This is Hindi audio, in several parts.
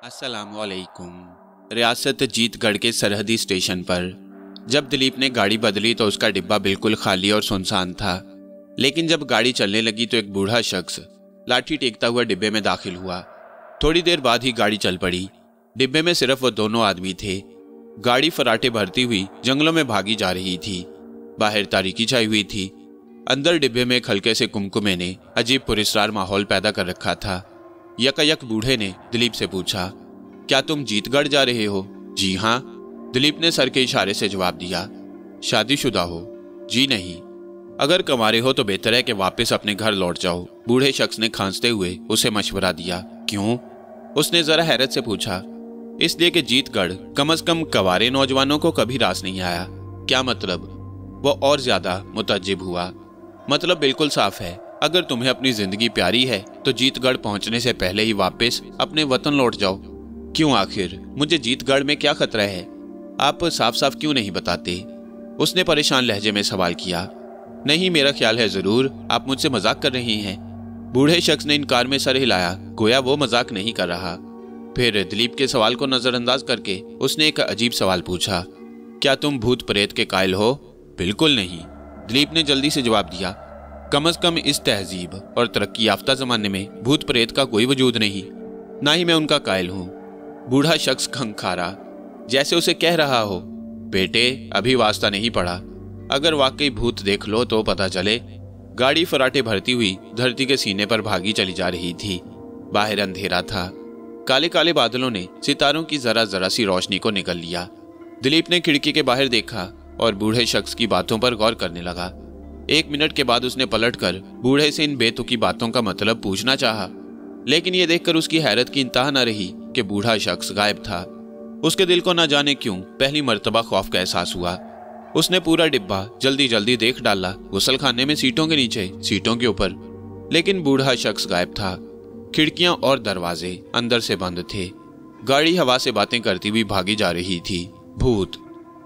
अस्सलामुअलैकुम। रियासत जीतगढ़ के सरहदी स्टेशन पर जब दिलीप ने गाड़ी बदली तो उसका डिब्बा बिल्कुल खाली और सुनसान था। लेकिन जब गाड़ी चलने लगी तो एक बूढ़ा शख्स लाठी टेकता हुआ डिब्बे में दाखिल हुआ। थोड़ी देर बाद ही गाड़ी चल पड़ी। डिब्बे में सिर्फ वो दोनों आदमी थे। गाड़ी फराटे भरती हुई जंगलों में भागी जा रही थी। बाहर तारीकी छाई हुई थी। अंदर डिब्बे में एक हल्के से कुमकुमे ने अजीब पुरस्कार माहौल पैदा कर रखा था। यकायक बूढ़े ने दिलीप से पूछा, क्या तुम जीतगढ़ जा रहे हो? जी हाँ, दिलीप ने सर के इशारे से जवाब दिया। शादीशुदा हो? जी नहीं। अगर कंवारे हो तो बेहतर है कि वापस अपने घर लौट जाओ, बूढ़े शख्स ने खांसते हुए उसे मशवरा दिया। क्यों? उसने जरा हैरत से पूछा। इसलिए कि जीतगढ़ कम से कम कंवारे नौजवानों को कभी रास नहीं आया। क्या मतलब? वो और ज्यादा मुतज्जिब हुआ। मतलब बिल्कुल साफ है, अगर तुम्हें अपनी जिंदगी प्यारी है तो जीतगढ़ पहुंचने से पहले ही वापस अपने वतन लौट जाओ। क्यों आखिर? मुझे जीतगढ़ में क्या खतरा है? आप साफ साफ क्यों नहीं बताते? उसने परेशान लहजे में सवाल किया। नहीं, मेरा ख्याल है जरूर आप मुझसे मजाक कर रही हैं। बूढ़े शख्स ने इनकार में सर हिलाया, गोया वो मजाक नहीं कर रहा। फिर दिलीप के सवाल को नजरअंदाज करके उसने एक अजीब सवाल पूछा, क्या तुम भूत प्रेत के कायल हो? बिल्कुल नहीं, दिलीप ने जल्दी से जवाब दिया। कम से कम इस तहजीब और तरक्की याफ्ता जमाने में भूत प्रेत का कोई वजूद नहीं, ना ही मैं उनका कायल हूं। बूढ़ा शख्स खंखारा, जैसे उसे कह रहा हो, बेटे अभी वास्ता नहीं पड़ा, अगर वाकई भूत देख लो तो पता चले। गाड़ी फराटे भरती हुई धरती के सीने पर भागी चली जा रही थी। बाहर अंधेरा था। काले काले बादलों ने सितारों की जरा जरा सी रोशनी को निगल लिया। दिलीप ने खिड़की के बाहर देखा और बूढ़े शख्स की बातों पर गौर करने लगा। 1 मिनट के बाद उसने पलटकर बूढ़े से इन बेतुकी बातों का मतलब पूछना चाहा, लेकिन यह देखकर उसकी हैरत की इंतहा न रही कि बूढ़ा शख्स गायब था। उसके दिल को न जाने क्यों पहली मर्तबा खौफ का एहसास हुआ। उसने पूरा डिब्बा जल्दी जल्दी देख डाला, गुसलखाने में सीटों के नीचे, सीटों के ऊपर, लेकिन बूढ़ा शख्स गायब था। खिड़कियां और दरवाजे अंदर से बंद थे। गाड़ी हवा से बातें करती हुई भागी जा रही थी। भूत!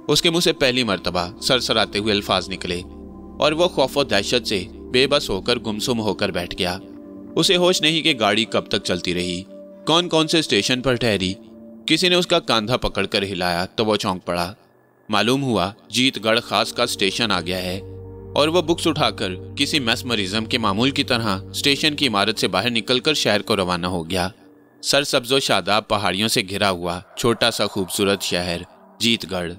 उसके मुंह से पहली मर्तबा सरसराते हुए अल्फाज निकले और वो खौफ और दहशत से बेबस होकर गुमसुम होकर बैठ गया। उसे होश नहीं कि गाड़ी कब तक चलती रही, कौन कौन से स्टेशन पर ठहरी। किसी ने उसका कंधा पकड़कर हिलाया तो वो चौंक पड़ा। मालूम हुआ जीतगढ़ खास का स्टेशन आ गया है और वह बुक्स उठाकर किसी मैस्मरिज्म के मामूल की तरह स्टेशन की इमारत से बाहर निकलकर शहर को रवाना हो गया। सरसब्ज़ो शादाब पहाड़ियों से घिरा हुआ छोटा सा खूबसूरत शहर जीतगढ़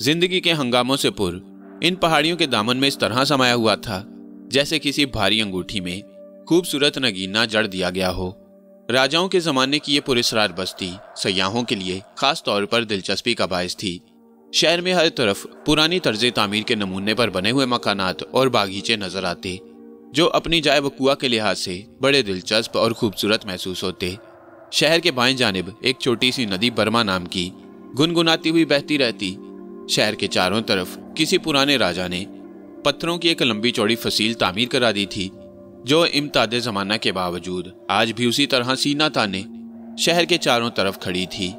जिंदगी के हंगामों से पुर इन पहाड़ियों के दामन में इस तरह समाया हुआ था जैसे किसी भारी अंगूठी में खूबसूरत नगीना जड़ दिया गया हो। राजाओं के जमाने की ये पुरस्कार बस्ती सयाहों के लिए खास तौर पर दिलचस्पी का बायस थी। शहर में हर तरफ पुरानी तर्ज तामीर के नमूने पर बने हुए मकानात और बागीचे नजर आते, जो अपनी जाय वकुआ के लिहाज से बड़े दिलचस्प और खूबसूरत महसूस होते। शहर के बाएं जानिब एक छोटी सी नदी बर्मा नाम की गुनगुनाती हुई बहती रहती। शहर के चारों तरफ किसी पुराने राजा ने पत्थरों की एक लंबी चौड़ी फसील तामीर करा दी थी, जो इम्तादे जमाना के बावजूद आज भी उसी तरह सीना ताने शहर के चारों तरफ खड़ी थी।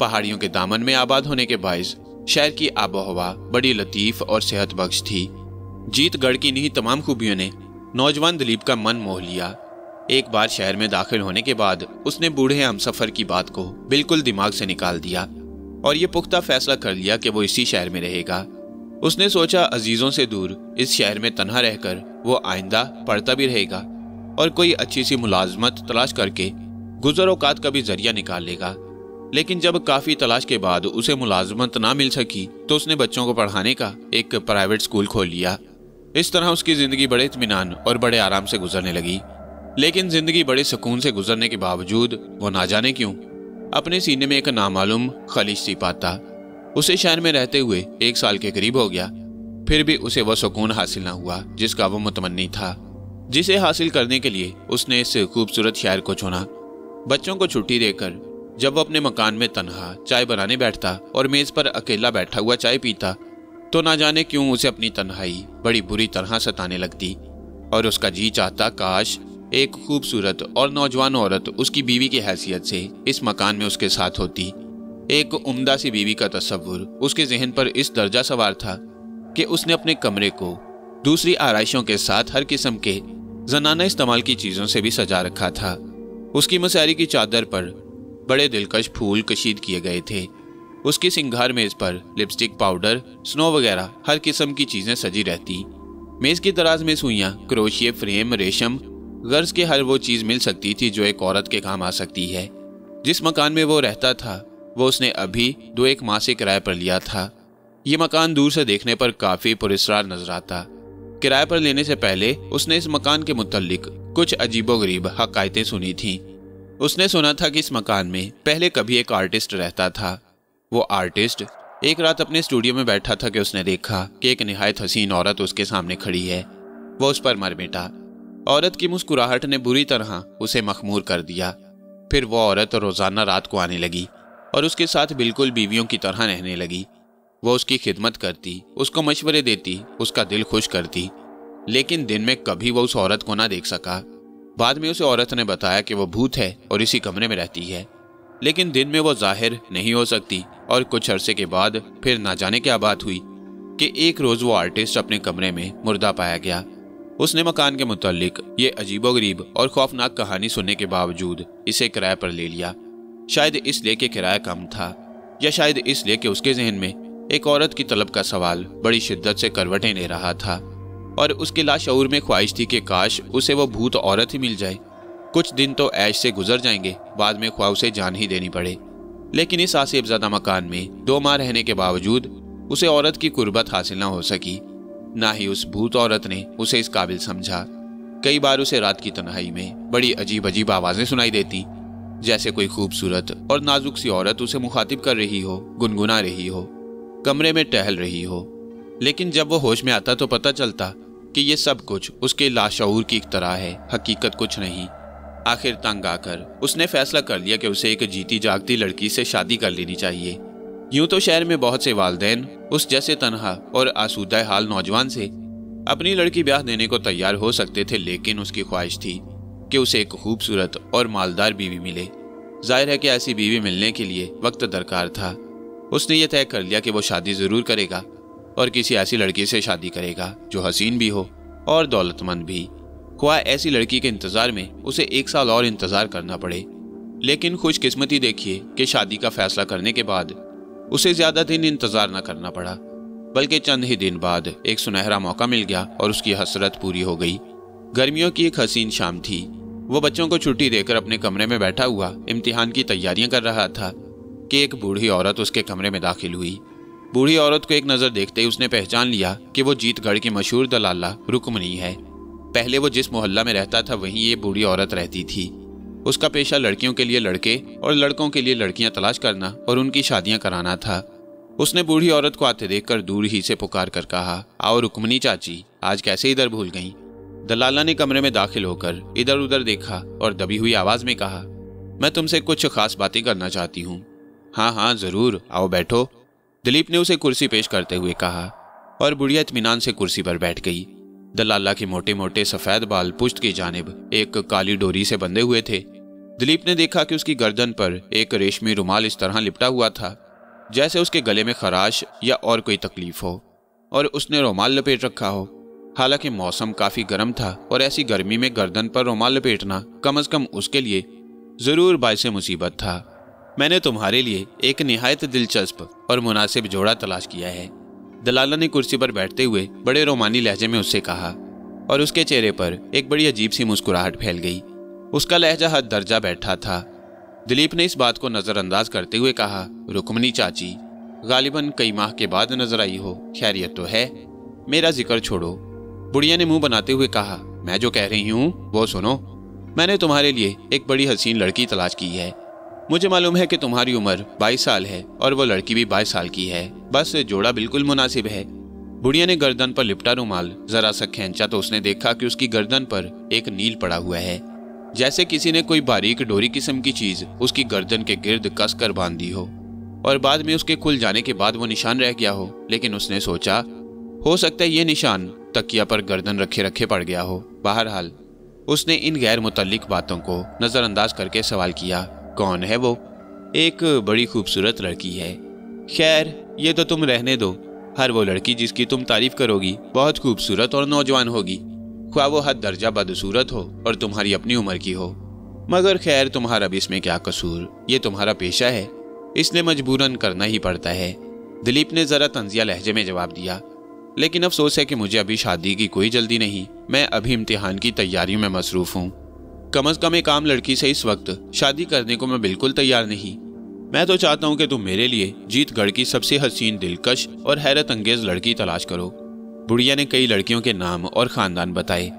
पहाड़ियों के दामन में आबाद होने के बायस शहर की आबोहवा बड़ी लतीफ और सेहत बख्श थी। जीतगढ़ की इन्हीं तमाम खूबियों ने नौजवान दिलीप का मन मोह लिया। एक बार शहर में दाखिल होने के बाद उसने बूढ़े हमसफर की बात को बिल्कुल दिमाग से निकाल दिया और ये पुख्ता फैसला कर लिया कि वो इसी शहर में रहेगा। उसने सोचा अजीजों से दूर इस शहर में तन्हा रहकर वो आइंदा पढ़ता भी रहेगा और कोई अच्छी सी मुलाजमत तलाश करके गुजर औकात का भी जरिया निकाल लेगा। लेकिन जब काफी तलाश के बाद उसे मुलाजमत ना मिल सकी तो उसने बच्चों को पढ़ाने का एक प्राइवेट स्कूल खोल लिया। इस तरह उसकी जिंदगी बड़े इत्मीनान और बड़े आराम से गुजरने लगी। लेकिन जिंदगी बड़े सुकून से गुजरने के बावजूद वो ना जाने क्यों अपने सीने में एक नामालूम खलिश सी पाता। उसे शहर में रहते हुए 1 साल के करीब हो गया, फिर भी उसे वह सुकून हासिल ना हुआ जिसका वो मुतमन्नी था, जिसे हासिल करने के लिए उसने इस खूबसूरत शहर को चुना। बच्चों को छुट्टी देकर जब वो अपने मकान में तन्हा चाय बनाने बैठता और मेज पर अकेला बैठा हुआ चाय पीता तो ना जाने क्यों उसे अपनी तन्हाई बड़ी बुरी तरह सताने लगती और उसका जी चाहता काश एक खूबसूरत और नौजवान औरत उसकी बीवी की हैसियत से इस मकान में उसके साथ होती। एक उम्दा सी बीवी का तस्वुर उसके जहन पर इस दर्जा सवार था कि उसने अपने कमरे को दूसरी आराइशों के साथ हर किस्म के जनाना इस्तेमाल की चीजों से भी सजा रखा था। उसकी मसारी की चादर पर बड़े दिलकश फूल कशीद किए गए थे। उसकी सिंगार मेज पर लिपस्टिक, पाउडर, स्नो वगैरह हर किस्म की चीजें सजी रहती। मेज की दराज में सुइयां, क्रोशिये, फ्रेम, रेशम, गर्ज के हर वो चीज मिल सकती थी जो एक औरत के काम आ सकती है। जिस मकान में वो रहता था वो उसने अभी 2-1 माह से किराए पर लिया था। ये मकान दूर से देखने पर काफी पुरस्कार नजर आता। किराए पर लेने से पहले उसने इस मकान के मुतालिक कुछ अजीबोगरीब हकायतें सुनी थीं। उसने सुना था कि इस मकान में पहले कभी एक आर्टिस्ट रहता था। वो आर्टिस्ट एक रात अपने स्टूडियो में बैठा था कि उसने देखा कि एक निहायत हसीन औरत उसके सामने खड़ी है। वो उस पर मर मिटा। औरत की मुस्कुराहट ने बुरी तरह उसे मखमूर कर दिया। फिर वो औरत रोजाना रात को आने लगी और उसके साथ बिल्कुल बीवियों की तरह रहने लगी। वो उसकी खिदमत करती, उसको मशवरे देती, उसका दिल खुश करती, लेकिन दिन में कभी वो उस औरत को ना देख सका। बाद में उस औरत ने बताया कि वो भूत है और इसी कमरे में रहती है, लेकिन दिन में वो जाहिर नहीं हो सकती। और कुछ अरसे के बाद फिर ना जाने क्या बात हुई कि एक रोज वो आर्टिस्ट अपने कमरे में मुर्दा पाया गया। उसने मकान के मुतालिक ये अजीबोगरीब और खौफनाक कहानी सुनने के बावजूद इसे किराए पर ले लिया। शायद इसलिए कि किराया कम था, या शायद इसलिए कि उसके जहन में एक औरत की तलब का सवाल बड़ी शिद्दत से करवटें ले रहा था और उसके लाशऊर में ख्वाहिश थी कि काश उसे वो भूत औरत ही मिल जाए। कुछ दिन तो ऐश से गुजर जाएंगे, बाद में ख्वाह उसे जान ही देनी पड़े। लेकिन इस आसिफज़दा मकान में 2 माह रहने के बावजूद उसे औरत की कुर्बत हासिल न हो सकी। ना ही उस भूत औरत ने उसे इस काबिल समझा। कई बार उसे रात की तन्हाई में बड़ी अजीब अजीब आवाजें सुनाई देती, जैसे कोई खूबसूरत और नाजुक सी औरत उसे मुखातिब कर रही हो, गुनगुना रही हो, कमरे में टहल रही हो। लेकिन जब वो होश में आता तो पता चलता कि ये सब कुछ उसके लाशऊर की एक तरह है, हकीकत कुछ नहीं। आखिर तंग आकर उसने फैसला कर लिया कि उसे एक जीती जागती लड़की से शादी कर लेनी चाहिए। यूं तो शहर में बहुत से वालिदैन उस जैसे तनहा और आसूदा हाल नौजवान से अपनी लड़की ब्याह देने को तैयार हो सकते थे, लेकिन उसकी ख्वाहिश थी कि उसे एक खूबसूरत और मालदार बीवी मिले। जाहिर है कि ऐसी बीवी मिलने के लिए वक्त दरकार था। उसने ये तय कर लिया कि वो शादी जरूर करेगा और किसी ऐसी लड़की से शादी करेगा जो हसीन भी हो और दौलतमंद भी। ख्वाह ऐसी लड़की के इंतजार में उसे 1 साल और इंतजार करना पड़े। लेकिन खुशकिस्मती देखिए कि शादी का फैसला करने के बाद उसे ज्यादा दिन इंतजार न करना पड़ा, बल्कि चंद ही दिन बाद एक सुनहरा मौका मिल गया और उसकी हसरत पूरी हो गई। गर्मियों की एक हसीन शाम थी। वो बच्चों को छुट्टी देकर अपने कमरे में बैठा हुआ इम्तिहान की तैयारियां कर रहा था कि एक बूढ़ी औरत उसके कमरे में दाखिल हुई। बूढ़ी औरत को एक नजर देखते ही उसने पहचान लिया कि वो जीतगढ़ की मशहूर दलाला रुकमनी है। पहले वो जिस मोहल्ला में रहता था वहीं ये बूढ़ी औरत रहती थी। उसका पेशा लड़कियों के लिए लड़के और लड़कों के लिए लड़कियां तलाश करना और उनकी शादियां कराना था। उसने बूढ़ी औरत को आते देखकर दूर ही से पुकार कर कहा, आओ रुकमनी चाची, आज कैसे इधर भूल गईं? दलाला ने कमरे में दाखिल होकर इधर उधर देखा और दबी हुई आवाज में कहा, मैं तुमसे कुछ खास बातें करना चाहती हूँ। हाँ हाँ जरूर, आओ बैठो, दिलीप ने उसे कुर्सी पेश करते हुए कहा और बुढ़िया इत्मीनान से कुर्सी पर बैठ गई। दलाला के मोटे मोटे सफेद बाल पुश्त की जानिब एक काली डोरी से बंधे हुए थे। दिलीप ने देखा कि उसकी गर्दन पर एक रेशमी रुमाल इस तरह लिपटा हुआ था जैसे उसके गले में खराश या और कोई तकलीफ हो, और उसने रुमाल लपेट रखा हो। हालांकि मौसम काफी गर्म था और ऐसी गर्मी में गर्दन पर रुमाल लपेटना कम अज कम उसके लिए जरूर बाइसे मुसीबत था। मैंने तुम्हारे लिए एक निहायत दिलचस्प और मुनासिब जोड़ा तलाश किया है, दलाला ने कुर्सी पर बैठते हुए बड़े रोमानी लहजे में उससे कहा, और उसके चेहरे पर एक बड़ी अजीब सी मुस्कुराहट फैल गई। उसका लहजा हद दर्जा बैठा था। दिलीप ने इस बात को नजरअंदाज करते हुए कहा, रुकमनी चाची, गालिबन कई माह के बाद नजर आई हो, खैरियत तो है? मेरा जिक्र छोड़ो, बुढ़िया ने मुंह बनाते हुए कहा, मैं जो कह रही हूँ वो सुनो। मैंने तुम्हारे लिए एक बड़ी हसीन लड़की तलाश की है। मुझे मालूम है कि तुम्हारी उम्र 22 साल है और वो लड़की भी 22 साल की है, बस जोड़ा बिल्कुल मुनासिब है। बुढ़िया ने गर्दन पर लिपटा रुमाल जरा सा खींचा तो उसने देखा कि उसकी गर्दन पर एक नील पड़ा हुआ है, जैसे किसी ने कोई बारीक डोरी किस्म की चीज उसकी गर्दन के गिर्द कस कर बांध दी हो और बाद में उसके खुल जाने के बाद वो निशान रह गया हो। लेकिन उसने सोचा हो सकता है ये निशान तकिया पर गर्दन रखे रखे पड़ गया हो। बहरहाल उसने इन गैर मुतल्लिक बातों को नजरअंदाज करके सवाल किया, कौन है वो? एक बड़ी खूबसूरत लड़की है। खैर ये तो तुम रहने दो, हर वो लड़की जिसकी तुम तारीफ करोगी बहुत खूबसूरत और नौजवान होगी, ख्वाह वो हद दर्जा बदसूरत हो और तुम्हारी अपनी उम्र की हो। मगर खैर तुम्हारा भी इसमें क्या कसूर, ये तुम्हारा पेशा है, इसलिए मजबूरन करना ही पड़ता है। दिलीप ने जरा तंजिया लहजे में जवाब दिया। लेकिन अफसोस है कि मुझे अभी शादी की कोई जल्दी नहीं, मैं अभी इम्तिहान की तैयारियों में मसरूफ हूँ। कम अज कम एक आम लड़की से इस वक्त शादी करने को मैं बिल्कुल तैयार नहीं। मैं तो चाहता हूँ कि तुम मेरे लिए जीतगढ़ की सबसे हसीन, दिलकश और हैरत अंगेज लड़की तलाश करो। बुढ़िया ने कई लड़कियों के नाम और खानदान बताए।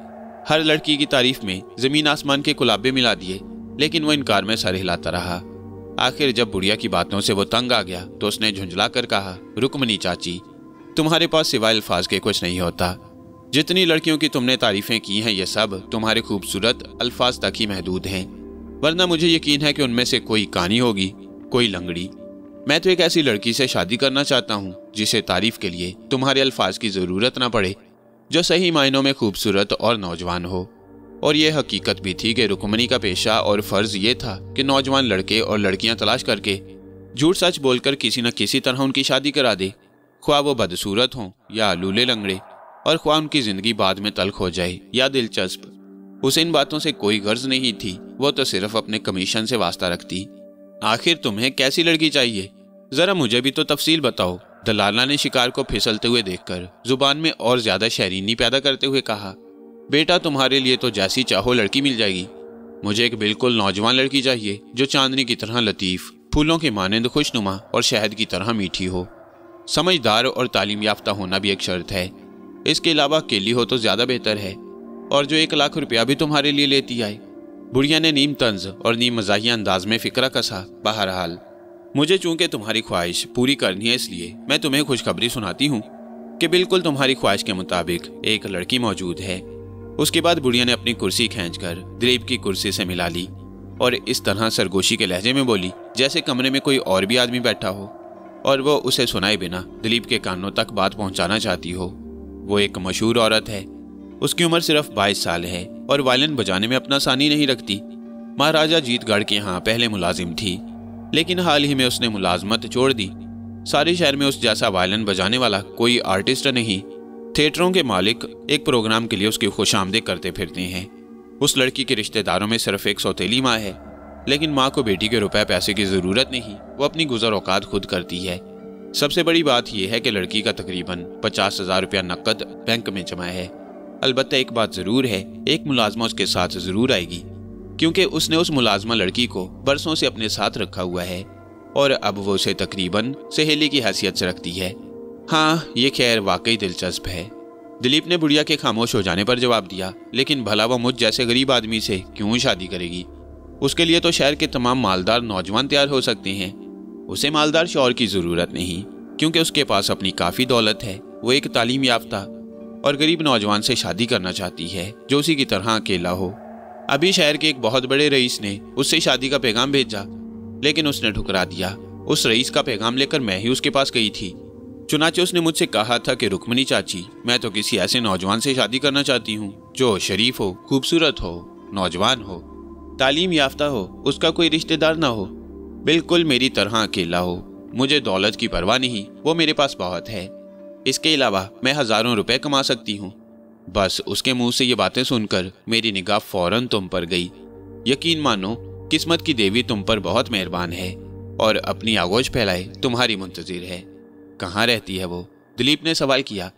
हर लड़की की तारीफ में जमीन आसमान के कुलाबे मिला दिए, लेकिन वो इनकार में सर हिलाता रहा। आखिर जब बुढ़िया की बातों से वो तंग आ गया तो उसने झुंझला कर कहा, रुकमनी चाची, तुम्हारे पास सिवाय अल्फाज के कुछ नहीं होता। जितनी लड़कियों की तुमने तारीफें की हैं ये सब तुम्हारे खूबसूरत अल्फाज तक ही महदूद हैं, वरना मुझे यकीन है कि उनमें से कोई कानी होगी, कोई लंगड़ी। मैं तो एक ऐसी लड़की से शादी करना चाहता हूँ जिसे तारीफ के लिए तुम्हारे अल्फाज की जरूरत ना पड़े, जो सही मायनों में खूबसूरत और नौजवान हो। और यह हकीकत भी थी कि रुकमनी का पेशा और फर्ज ये था कि नौजवान लड़के और लड़कियां तलाश करके झूठ सच बोलकर किसी न किसी तरह उनकी शादी करा दे, ख्वाह वो बदसूरत हों या लूले लंगड़े, और ख्वाह उनकी जिंदगी बाद में तल्ख हो जाए या दिलचस्प। उसे इन बातों से कोई गर्ज नहीं थी, वो तो सिर्फ अपने कमीशन से वास्ता रखती। आखिर तुम्हें कैसी लड़की चाहिए, जरा मुझे भी तो तफसील बताओ। दलाला ने शिकार को फिसलते हुए देखकर जुबान में और ज्यादा शैरीनी पैदा करते हुए कहा, बेटा तुम्हारे लिए तो जैसी चाहो लड़की मिल जाएगी। मुझे एक बिल्कुल नौजवान लड़की चाहिए जो चांदनी की तरह लतीफ, फूलों के मानंद खुशनुमा और शहद की तरह मीठी हो। समझदार और तालीम याफ्ता होना भी एक शर्त है। इसके अलावा अकेली हो तो ज्यादा बेहतर है, और जो 1 लाख रुपया भी तुम्हारे लिए लेती आए। बुढ़िया ने नीम तंज और नीम मजाहिया अंदाज में फिक्रा कसा। बहरहाल मुझे चूंकि तुम्हारी ख्वाहिश पूरी करनी है, इसलिए मैं तुम्हें खुशखबरी सुनाती हूँ कि बिल्कुल तुम्हारी ख्वाहिश के मुताबिक एक लड़की मौजूद है। उसके बाद बुढ़िया ने अपनी कुर्सी खींचकर दिलीप की कुर्सी से मिला ली और इस तरह सरगोशी के लहजे में बोली जैसे कमरे में कोई और भी आदमी बैठा हो और वो उसे सुनाए बिना दिलीप के कानों तक बात पहुंचाना चाहती हो। वो एक मशहूर औरत है, उसकी उम्र सिर्फ 22 साल है और वायलिन बजाने में अपना सानी नहीं रखती। महाराजा जीतगढ़ के यहाँ पहले मुलाजिम थी, लेकिन हाल ही में उसने मुलाजमत छोड़ दी। सारे शहर में उस जैसा वायलिन बजाने वाला कोई आर्टिस्ट नहीं। थिएटरों के मालिक एक प्रोग्राम के लिए उसकी खुशामदीद करते फिरते हैं। उस लड़की के रिश्तेदारों में सिर्फ एक सौतेली माँ है, लेकिन माँ को बेटी के रुपए पैसे की जरूरत नहीं, वो अपनी गुजर औकात खुद करती है। सबसे बड़ी बात यह है कि लड़की का तकरीबन 50,000 रुपया नकद बैंक में जमा है। अलबत्ता एक बात जरूर है, एक मुलाजमा उसके साथ जरूर आएगी, क्योंकि उसने उस मुलाजमा लड़की को बरसों से अपने साथ रखा हुआ है और अब वो उसे तकरीबन सहेली की हैसियत से रखती है। हाँ, ये खैर वाकई दिलचस्प है। दिलीप ने बुढ़िया के खामोश हो जाने पर जवाब दिया, लेकिन भला वो मुझ जैसे गरीब आदमी से क्यों शादी करेगी? उसके लिए तो शहर के तमाम मालदार नौजवान तैयार हो सकते हैं। उसे मालदार शौहर की जरूरत नहीं, क्योंकि उसके पास अपनी काफी दौलत है। वो एक तालीम याफ्ता और गरीब नौजवान से शादी करना चाहती है जो उसी की तरह अकेला हो। अभी शहर के एक बहुत बड़े रईस ने उससे शादी का पैगाम भेजा, लेकिन उसने ठुकरा दिया। उस रईस का पैगाम लेकर मैं ही उसके पास गई थी। चुनाचे उसने मुझसे कहा था कि रुकमनी चाची, मैं तो किसी ऐसे नौजवान से शादी करना चाहती हूँ जो शरीफ हो, खूबसूरत हो, नौजवान हो, तालीम याफ्ता हो, उसका कोई रिश्तेदार ना हो, बिल्कुल मेरी तरह अकेला हो। मुझे दौलत की परवाह नहीं, वो मेरे पास बहुत है। इसके अलावा मैं हजारों रुपए कमा सकती हूँ। बस उसके मुंह से ये बातें सुनकर मेरी निगाह फौरन तुम पर गई। यकीन मानो, किस्मत की देवी तुम पर बहुत मेहरबान है और अपनी आगोश फैलाए तुम्हारी मुंतजिर है। कहाँ रहती है वो? दिलीप ने सवाल किया।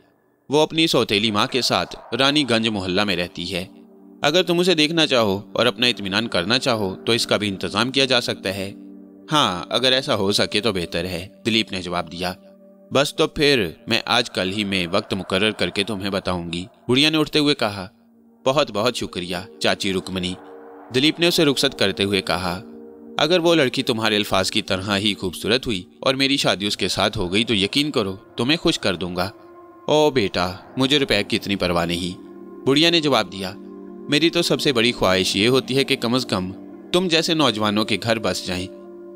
वो अपनी सौतेली माँ के साथ रानीगंज मोहल्ला में रहती है। अगर तुम उसे देखना चाहो और अपना इत्मीनान करना चाहो तो इसका भी इंतजाम किया जा सकता है। हाँ, अगर ऐसा हो सके तो बेहतर है, दिलीप ने जवाब दिया। बस तो फिर मैं आज कल ही में वक्त मुकर्रर करके तुम्हें बताऊंगी, बुढ़िया ने उठते हुए कहा। बहुत बहुत शुक्रिया चाची रुकमनी, दिलीप ने उसे रुखसत करते हुए कहा। अगर वो लड़की तुम्हारे अल्फाज की तरह ही खूबसूरत हुई और मेरी शादी उसके साथ हो गई तो यकीन करो तुम्हें खुश कर दूंगा। ओ बेटा, मुझे रुपए की इतनी परवाह नहीं, बुढ़िया ने जवाब दिया। मेरी तो सबसे बड़ी ख्वाहिश ये होती है कि कम से कम तुम जैसे नौजवानों के घर बस जाएं।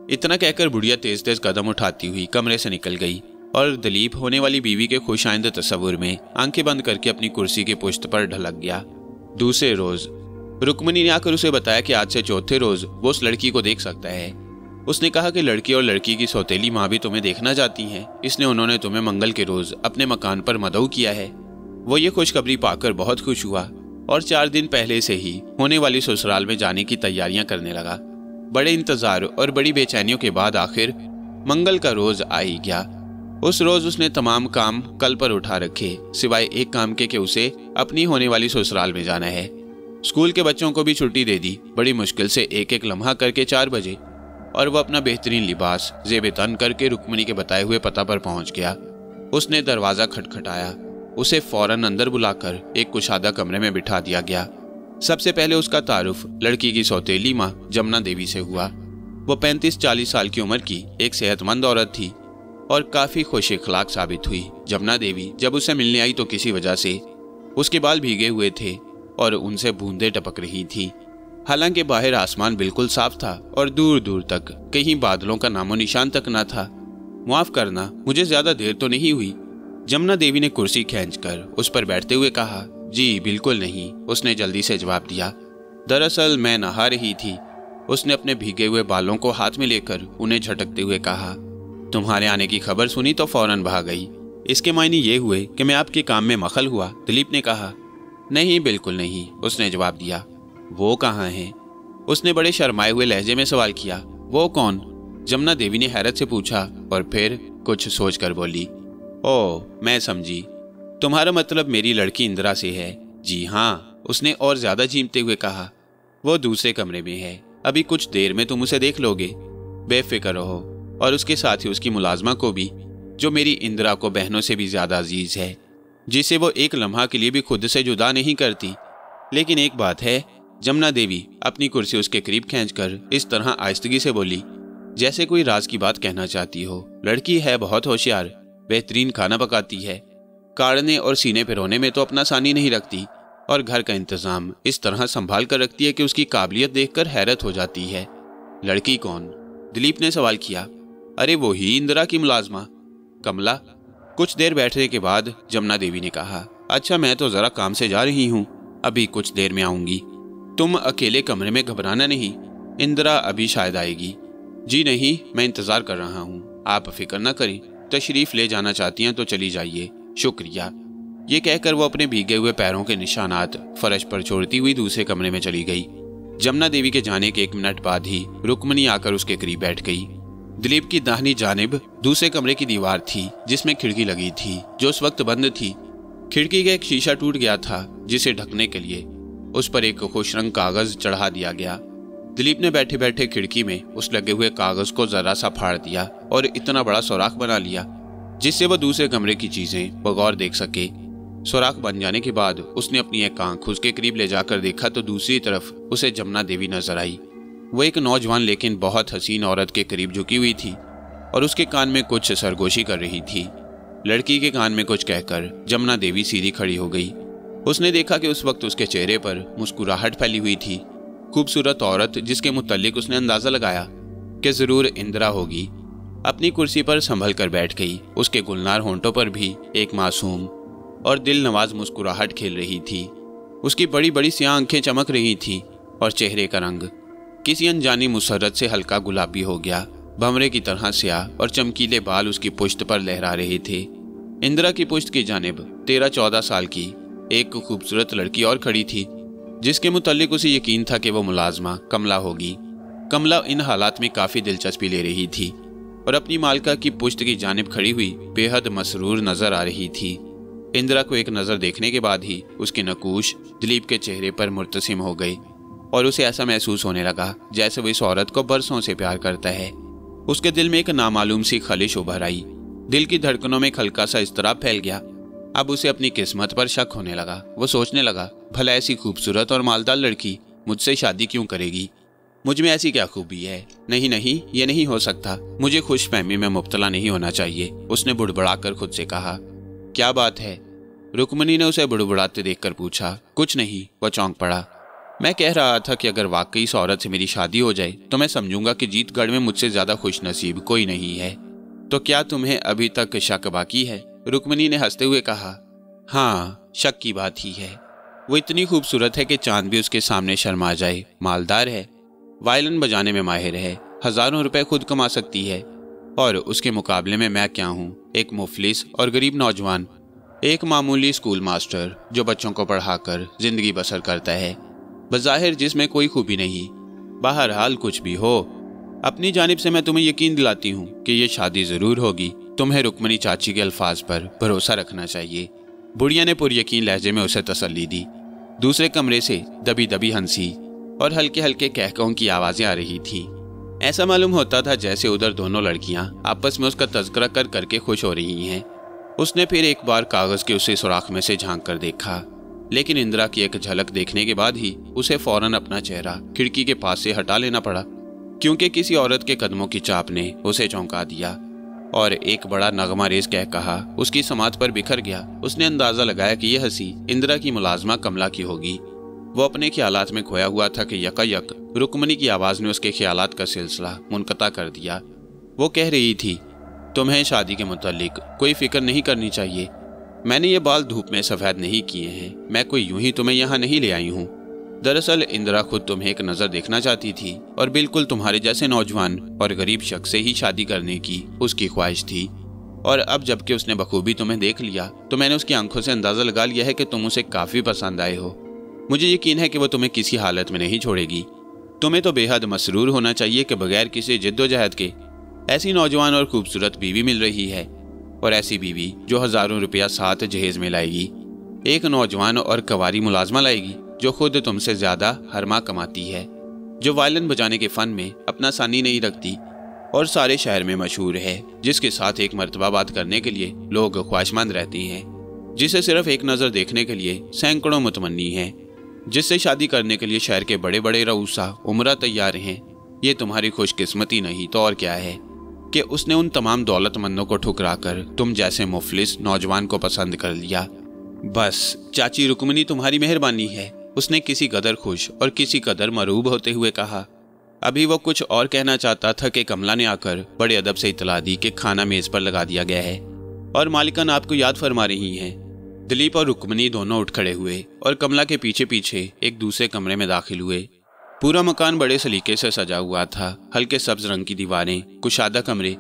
इतना कहकर बुढ़िया तेज तेज कदम उठाती हुई कमरे से निकल गई और दिलीप होने वाली बीवी के खुश आइंदा तस्वुर में आंखें बंद करके अपनी कुर्सी के पुश्त पर ढलक गया। दूसरे रोज रुकमनी ने आकर उसे बताया कि आज से चौथे रोज वो उस लड़की को देख सकता है। उसने कहा कि लड़की और लड़की की सौतेली माँ भी तुम्हें देखना चाहती हैं, इसलिए उन्होंने तुम्हें मंगल के रोज अपने मकान पर मदऊ किया है। वो ये खुशखबरी पाकर बहुत खुश हुआ और 4 दिन पहले से ही होने वाली ससुराल में जाने की तैयारियां करने लगा। बड़े इंतजार और बड़ी बेचैनियों के बाद आखिर मंगल का रोज आ ही गया। उस रोज उसने तमाम काम कल पर उठा रखे, सिवाय एक काम के कि उसे अपनी होने वाली ससुराल में जाना है। स्कूल के बच्चों को भी छुट्टी दे दी। बड़ी मुश्किल से एक एक लम्हा करके 4 बजे और वह अपना बेहतरीन लिबास जेब तन करके रुक्मिणी के बताए हुए पता पर पहुंच गया। उसने दरवाजा खटखटाया। उसे फौरन अंदर बुलाकर एक कुशादा कमरे में बिठा दिया गया। सबसे पहले उसका तारुफ लड़की की सौतेली माँ जमुना देवी से हुआ। वो 35-40 साल की उम्र की एक सेहतमंद औरत थी और काफी खुश इखलाक साबित हुई। जमुना देवी जब उससे मिलने आई तो किसी वजह से उसके बाल भीगे हुए थे और उनसे बूंदें टपक रही थी। हालांकि बाहर आसमान बिल्कुल साफ था और दूर दूर तक कहीं बादलों का नामो निशान तक न था। माफ करना, मुझे ज्यादा देर तो नहीं हुई। जमुना देवी ने कुर्सी खींचकर उस पर बैठते हुए कहा। जी बिल्कुल नहीं, उसने जल्दी से जवाब दिया। दरअसल मैं नहा रही थी। उसने अपने भीगे हुए बालों को हाथ में लेकर उन्हें झटकते हुए कहा। तुम्हारे आने की खबर सुनी तो फौरन भाग गई। इसके मायने ये हुए कि मैं आपके काम में मखल हुआ? दिलीप ने कहा। नहीं, बिल्कुल नहीं, उसने जवाब दिया। वो कहाँ है? उसने बड़े शर्माए हुए लहजे में सवाल किया। वो कौन? जमुना देवी ने हैरत से पूछा और फिर कुछ सोचकर बोली। ओह, मैं समझी, तुम्हारा मतलब मेरी लड़की इंदिरा से है। जी हाँ, उसने और ज्यादा चीमते हुए कहा। वो दूसरे कमरे में है, अभी कुछ देर में तुम उसे देख लोगे। बेफिक्र रहो। और उसके साथ ही उसकी मुलाजमा को भी, जो मेरी इंदिरा को बहनों से भी ज्यादा अजीज है, जिसे वो एक लम्हा के लिए भी खुद से जुदा नहीं करती। लेकिन एक बात है, जमुना देवी अपनी कुर्सी उसके करीब खींचकर इस तरह आहिस्तगी से बोली जैसे कोई राज की बात कहना चाहती हो। लड़की है बहुत होशियार, बेहतरीन खाना पकाती है, काढ़ने और सीने पे रोने में तो अपना सानी नहीं रखती, और घर का इंतजाम इस तरह संभाल कर रखती है कि उसकी काबिलियत देखकर हैरत हो जाती है। लड़की कौन? दिलीप ने सवाल किया। अरे वो ही इंदिरा की मुलाजमा कमला। कुछ देर बैठने के बाद जमुना देवी ने कहा। अच्छा, मैं तो जरा काम से जा रही हूँ, अभी कुछ देर में आऊंगी। तुम अकेले कमरे में घबराना नहीं, इंदिरा अभी शायद आएगी। जी नहीं, मैं इंतजार कर रहा हूँ, आप फिक्र न करें। तशरीफ ले जाना चाहती हैं तो चली जाइए, शुक्रिया। ये कहकर वो अपने भीगे हुए पैरों के निशानात फर्श पर छोड़ती हुई दूसरे कमरे में चली गई। जमुना देवी के जाने के 1 मिनट बाद ही रुक्मिणी आकर उसके करीब बैठ गई। दिलीप की दाहिनी जानिब दूसरे कमरे की दीवार थी जिसमें खिड़की लगी थी, जो उस वक्त बंद थी। खिड़की का एक शीशा टूट गया था, जिसे ढकने के लिए उस पर एक खुश रंग कागज चढ़ा दिया गया। दिलीप ने बैठे बैठे खिड़की में उस लगे हुए कागज को जरा सा फाड़ दिया और इतना बड़ा सुराख बना लिया जिससे वह दूसरे कमरे की चीजें बगौर देख सके। सुराख बन जाने के बाद उसने अपनी एक आंख उसके करीब ले जाकर देखा तो दूसरी तरफ उसे जमुना देवी नजर आई। वो एक नौजवान लेकिन बहुत हसीन औरत के करीब झुकी हुई थी और उसके कान में कुछ सरगोशी कर रही थी। लड़की के कान में कुछ कहकर जमुना देवी सीधी खड़ी हो गई। उसने देखा कि उस वक्त उसके चेहरे पर मुस्कुराहट फैली हुई थी। खूबसूरत औरत जिसके मुतल्लिक उसने अंदाजा लगाया कि जरूर इंदिरा होगी, अपनी कुर्सी पर संभल कर बैठ गई। उसके गुलनार होंठों पर भी एक मासूम और दिल नवाज मुस्कुराहट खेल रही थी। उसकी बड़ी बड़ी स्याह आंखें चमक रही थीं और चेहरे का रंग किसी अनजानी मुसर्रत से हल्का गुलाबी हो गया। भंवरे की तरह स्याह और चमकीले बाल उसकी पुश्त पर लहरा रहे थे। इंदिरा की पुश्त की जानिब 13-14 साल की एक खूबसूरत लड़की और खड़ी थी, जिसके मुतल्लिक उसे यकीन था कि वो मुलाजमा कमला होगी। कमला इन हालात में काफी दिलचस्पी ले रही थी और अपनी मालका की पुश्त की जानिब खड़ी हुई बेहद मसरूर नजर आ रही थी। इंदिरा को एक नजर देखने के बाद ही उसके नकूश दिलीप के चेहरे पर मुर्तसिम हो गए और उसे ऐसा महसूस होने लगा जैसे वो इस औरत को बरसों से प्यार करता है। उसके दिल में एक नामालूम सी खलिश उभर आई। दिल की धड़कनों में एक हल्का सा इज़्तिराब फैल गया। अब उसे अपनी किस्मत पर शक होने लगा। वो सोचने लगा, भला ऐसी खूबसूरत और मालदार लड़की मुझसे शादी क्यों करेगी? मुझ में ऐसी क्या खूबी है? नहीं नहीं, ये नहीं हो सकता। मुझे खुशफहमी में मुब्तला नहीं होना चाहिए, उसने बुड़बड़ाकर खुद से कहा। क्या बात है? रुक्मिणी ने उसे बुड़बुड़ाते देखकर पूछा। कुछ नहीं, वह चौंक पड़ा। मैं कह रहा था कि अगर वाकई इस औरत से मेरी शादी हो जाए तो मैं समझूंगा कि जीतगढ़ में मुझसे ज्यादा खुश नसीब कोई नहीं है। तो क्या तुम्हें अभी तक शक बाकी है? रुक्मिणी ने हंसते हुए कहा। हाँ, शक की बात ही है। वो इतनी खूबसूरत है कि चांद भी उसके सामने शर्मा जाए। मालदार है, वायलिन बजाने में माहिर है, हजारों रुपए खुद कमा सकती है, और उसके मुकाबले में मैं क्या हूँ, एक मुफलिस और गरीब नौजवान। एक मामूली स्कूल मास्टर जो बच्चों को पढ़ाकर जिंदगी बसर करता है, बज़ाहिर जिसमें कोई खूबी नहीं। बहरहाल कुछ भी हो, अपनी जानिब से मैं तुम्हें यकीन दिलाती हूँ कि ये शादी जरूर होगी। तुम्हें रुक्मणी चाची के अल्फाज पर भरोसा रखना चाहिए। बुढ़िया ने पुरयकीन लहजे में उसे तसल्ली दी। दूसरे कमरे से दबी दबी हंसी और हल्के हल्के कहकों की आवाजें आ रही थी। ऐसा मालूम होता था जैसे उधर दोनों लड़कियां आपस में उसका तज़किरा कर करके खुश हो रही हैं। उसने फिर एक बार कागज के उसे सुराख में से झांक कर देखा, लेकिन इंदिरा की एक झलक देखने के बाद ही उसे फौरन अपना चेहरा खिड़की के पास से हटा लेना पड़ा, क्योंकि किसी औरत के कदमों की चाप ने उसे चौंका दिया और एक बड़ा नगमा रेज कह कहा उसकी समात पर बिखर गया। उसने अंदाजा लगाया कि यह हंसी इंदिरा की मुलाजमा कमला की होगी। वो अपने ख्यालात में खोया हुआ था कि यकायक रुक्मणी की आवाज ने उसके ख्यालात का सिलसिला मुनक़ता कर दिया। वो कह रही थी, तुम्हें शादी के मुतालिक कोई फिक्र नहीं करनी चाहिए। मैंने ये बाल धूप में सफ़ेद नहीं किए हैं। मैं कोई यूं ही तुम्हें यहाँ नहीं ले आई हूँ। दरअसल इंदिरा खुद तुम्हें एक नज़र देखना चाहती थी और बिल्कुल तुम्हारे जैसे नौजवान और गरीब शख्स से ही शादी करने की उसकी ख्वाहिश थी। और अब जबकि उसने बखूबी तुम्हें देख लिया तो मैंने उसकी आंखों से अंदाज़ा लगा लिया है कि तुम उसे काफ़ी पसंद आए हो। मुझे यकीन है कि वो तुम्हें किसी हालत में नहीं छोड़ेगी। तुम्हें तो बेहद मसरूर होना चाहिए कि बगैर किसी जिद्दोजहद के ऐसी नौजवान और खूबसूरत बीवी मिल रही है, और ऐसी बीवी जो हज़ारों रुपया साथ जहेज में लाएगी। एक नौजवान और कवारी मुलाजमा लाएगी जो खुद तुमसे ज़्यादा हर माह कमाती है, जो वायलिन बजाने के फ़न में अपना सानी नहीं रखती और सारे शहर में मशहूर है, जिसके साथ एक मर्तबा बात करने के लिए लोग ख्वाहिशमंद रहते हैं, जिसे सिर्फ एक नज़र देखने के लिए सैकड़ों मुतमन्नी हैं, जिससे शादी करने के लिए शहर के बड़े बड़े रऊसा उमरा तैयार हैं। ये तुम्हारी खुशकिस्मती नहीं तो और क्या है कि उसने उन तमाम दौलतमंदों को ठुकराकर तुम जैसे मुफलिस नौजवान को पसंद कर लिया। बस चाची रुक्मणी तुम्हारी मेहरबानी है, उसने किसी कदर खुश और किसी कदर मरूब होते हुए कहा। अभी वो कुछ और कहना चाहता था कि कमला ने आकर बड़े अदब से इतला दी कि खाना मेज पर लगा दिया गया है और मालिकन आपको याद फरमा रही हैं। दिलीप और रुक्मणी दोनों उठ खड़े हुए और कमला के पीछे पीछे एक दूसरे कमरे में दाखिल हुए। पूरा मकान बड़े सलीके से सजा हुआ था। हल्के सब्ज रंग की दीवारें, कुशादा कमरे,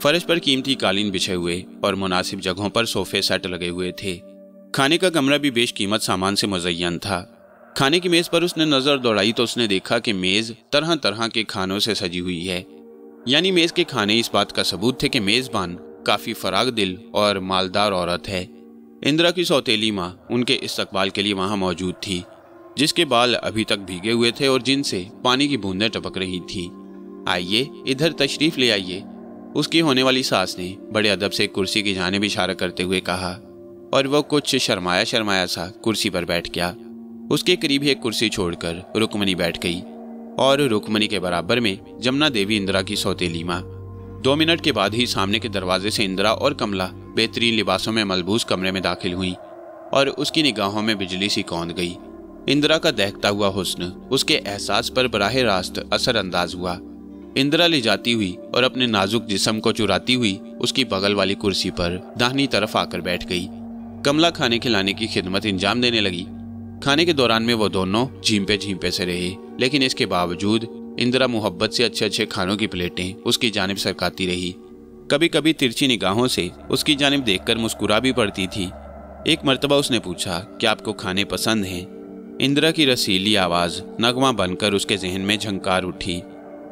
फर्श पर कीमती कालीन बिछे हुए और मुनासिब जगहों पर सोफे सेट लगे हुए थे। खाने का कमरा भी बेशकीमत सामान से मुज़य्यन था। खाने की मेज पर उसने नजर दौड़ाई तो उसने देखा कि मेज तरह तरह के खानों से सजी हुई है। यानी मेज के खाने इस बात का सबूत थे कि मेजबान काफी फराग दिल और मालदार औरत है। इंदिरा की सौतेली माँ उनके इस्तकबाल के लिए वहां मौजूद थी, जिसके बाल अभी तक भीगे हुए थे और जिनसे पानी की बूंदें टपक रही थी। आइए इधर तशरीफ ले आइए, उसकी होने वाली सास ने बड़े अदब से कुर्सी की जानिब इशारा करते हुए कहा, और वह कुछ शर्माया शर्माया सा कुर्सी पर बैठ गया। उसके करीब ही एक कुर्सी छोड़कर रुक्मणी बैठ गई और रुक्मणी के बराबर में जमुना देवी इंदिरा की सौतेली माँ। 2 मिनट के बाद ही सामने के दरवाजे से इंदिरा और कमला बेहतरीन लिबासों में मलबूस कमरे में दाखिल हुई और उसकी निगाहों में बिजली सी कौंध गई। इंदिरा का दहकता हुआ हुस्न उसके एहसास पर बराह रास्त असर अंदाज हुआ। इंदिरा ले जाती हुई और अपने नाजुक जिस्म को चुराती हुई उसकी बगल वाली कुर्सी पर दाहिनी तरफ आकर बैठ गई। कमला खाने खिलाने की खिदमत इंजाम देने लगी। खाने के दौरान में वो दोनों झींपे झींपे से रहे, लेकिन इसके बावजूद इंदिरा मोहब्बत से अच्छे अच्छे खानों की प्लेटें उसकी जानिब सरकाती रही। कभी कभी तिरछी निगाहों से उसकी जानिब देखकर मुस्कुरा भी पड़ती थी। एक मर्तबा उसने पूछा कि आपको खाने पसंद हैं? इंदिरा की रसीली आवाज़ नगमा बनकर उसके जहन में झंकार उठी।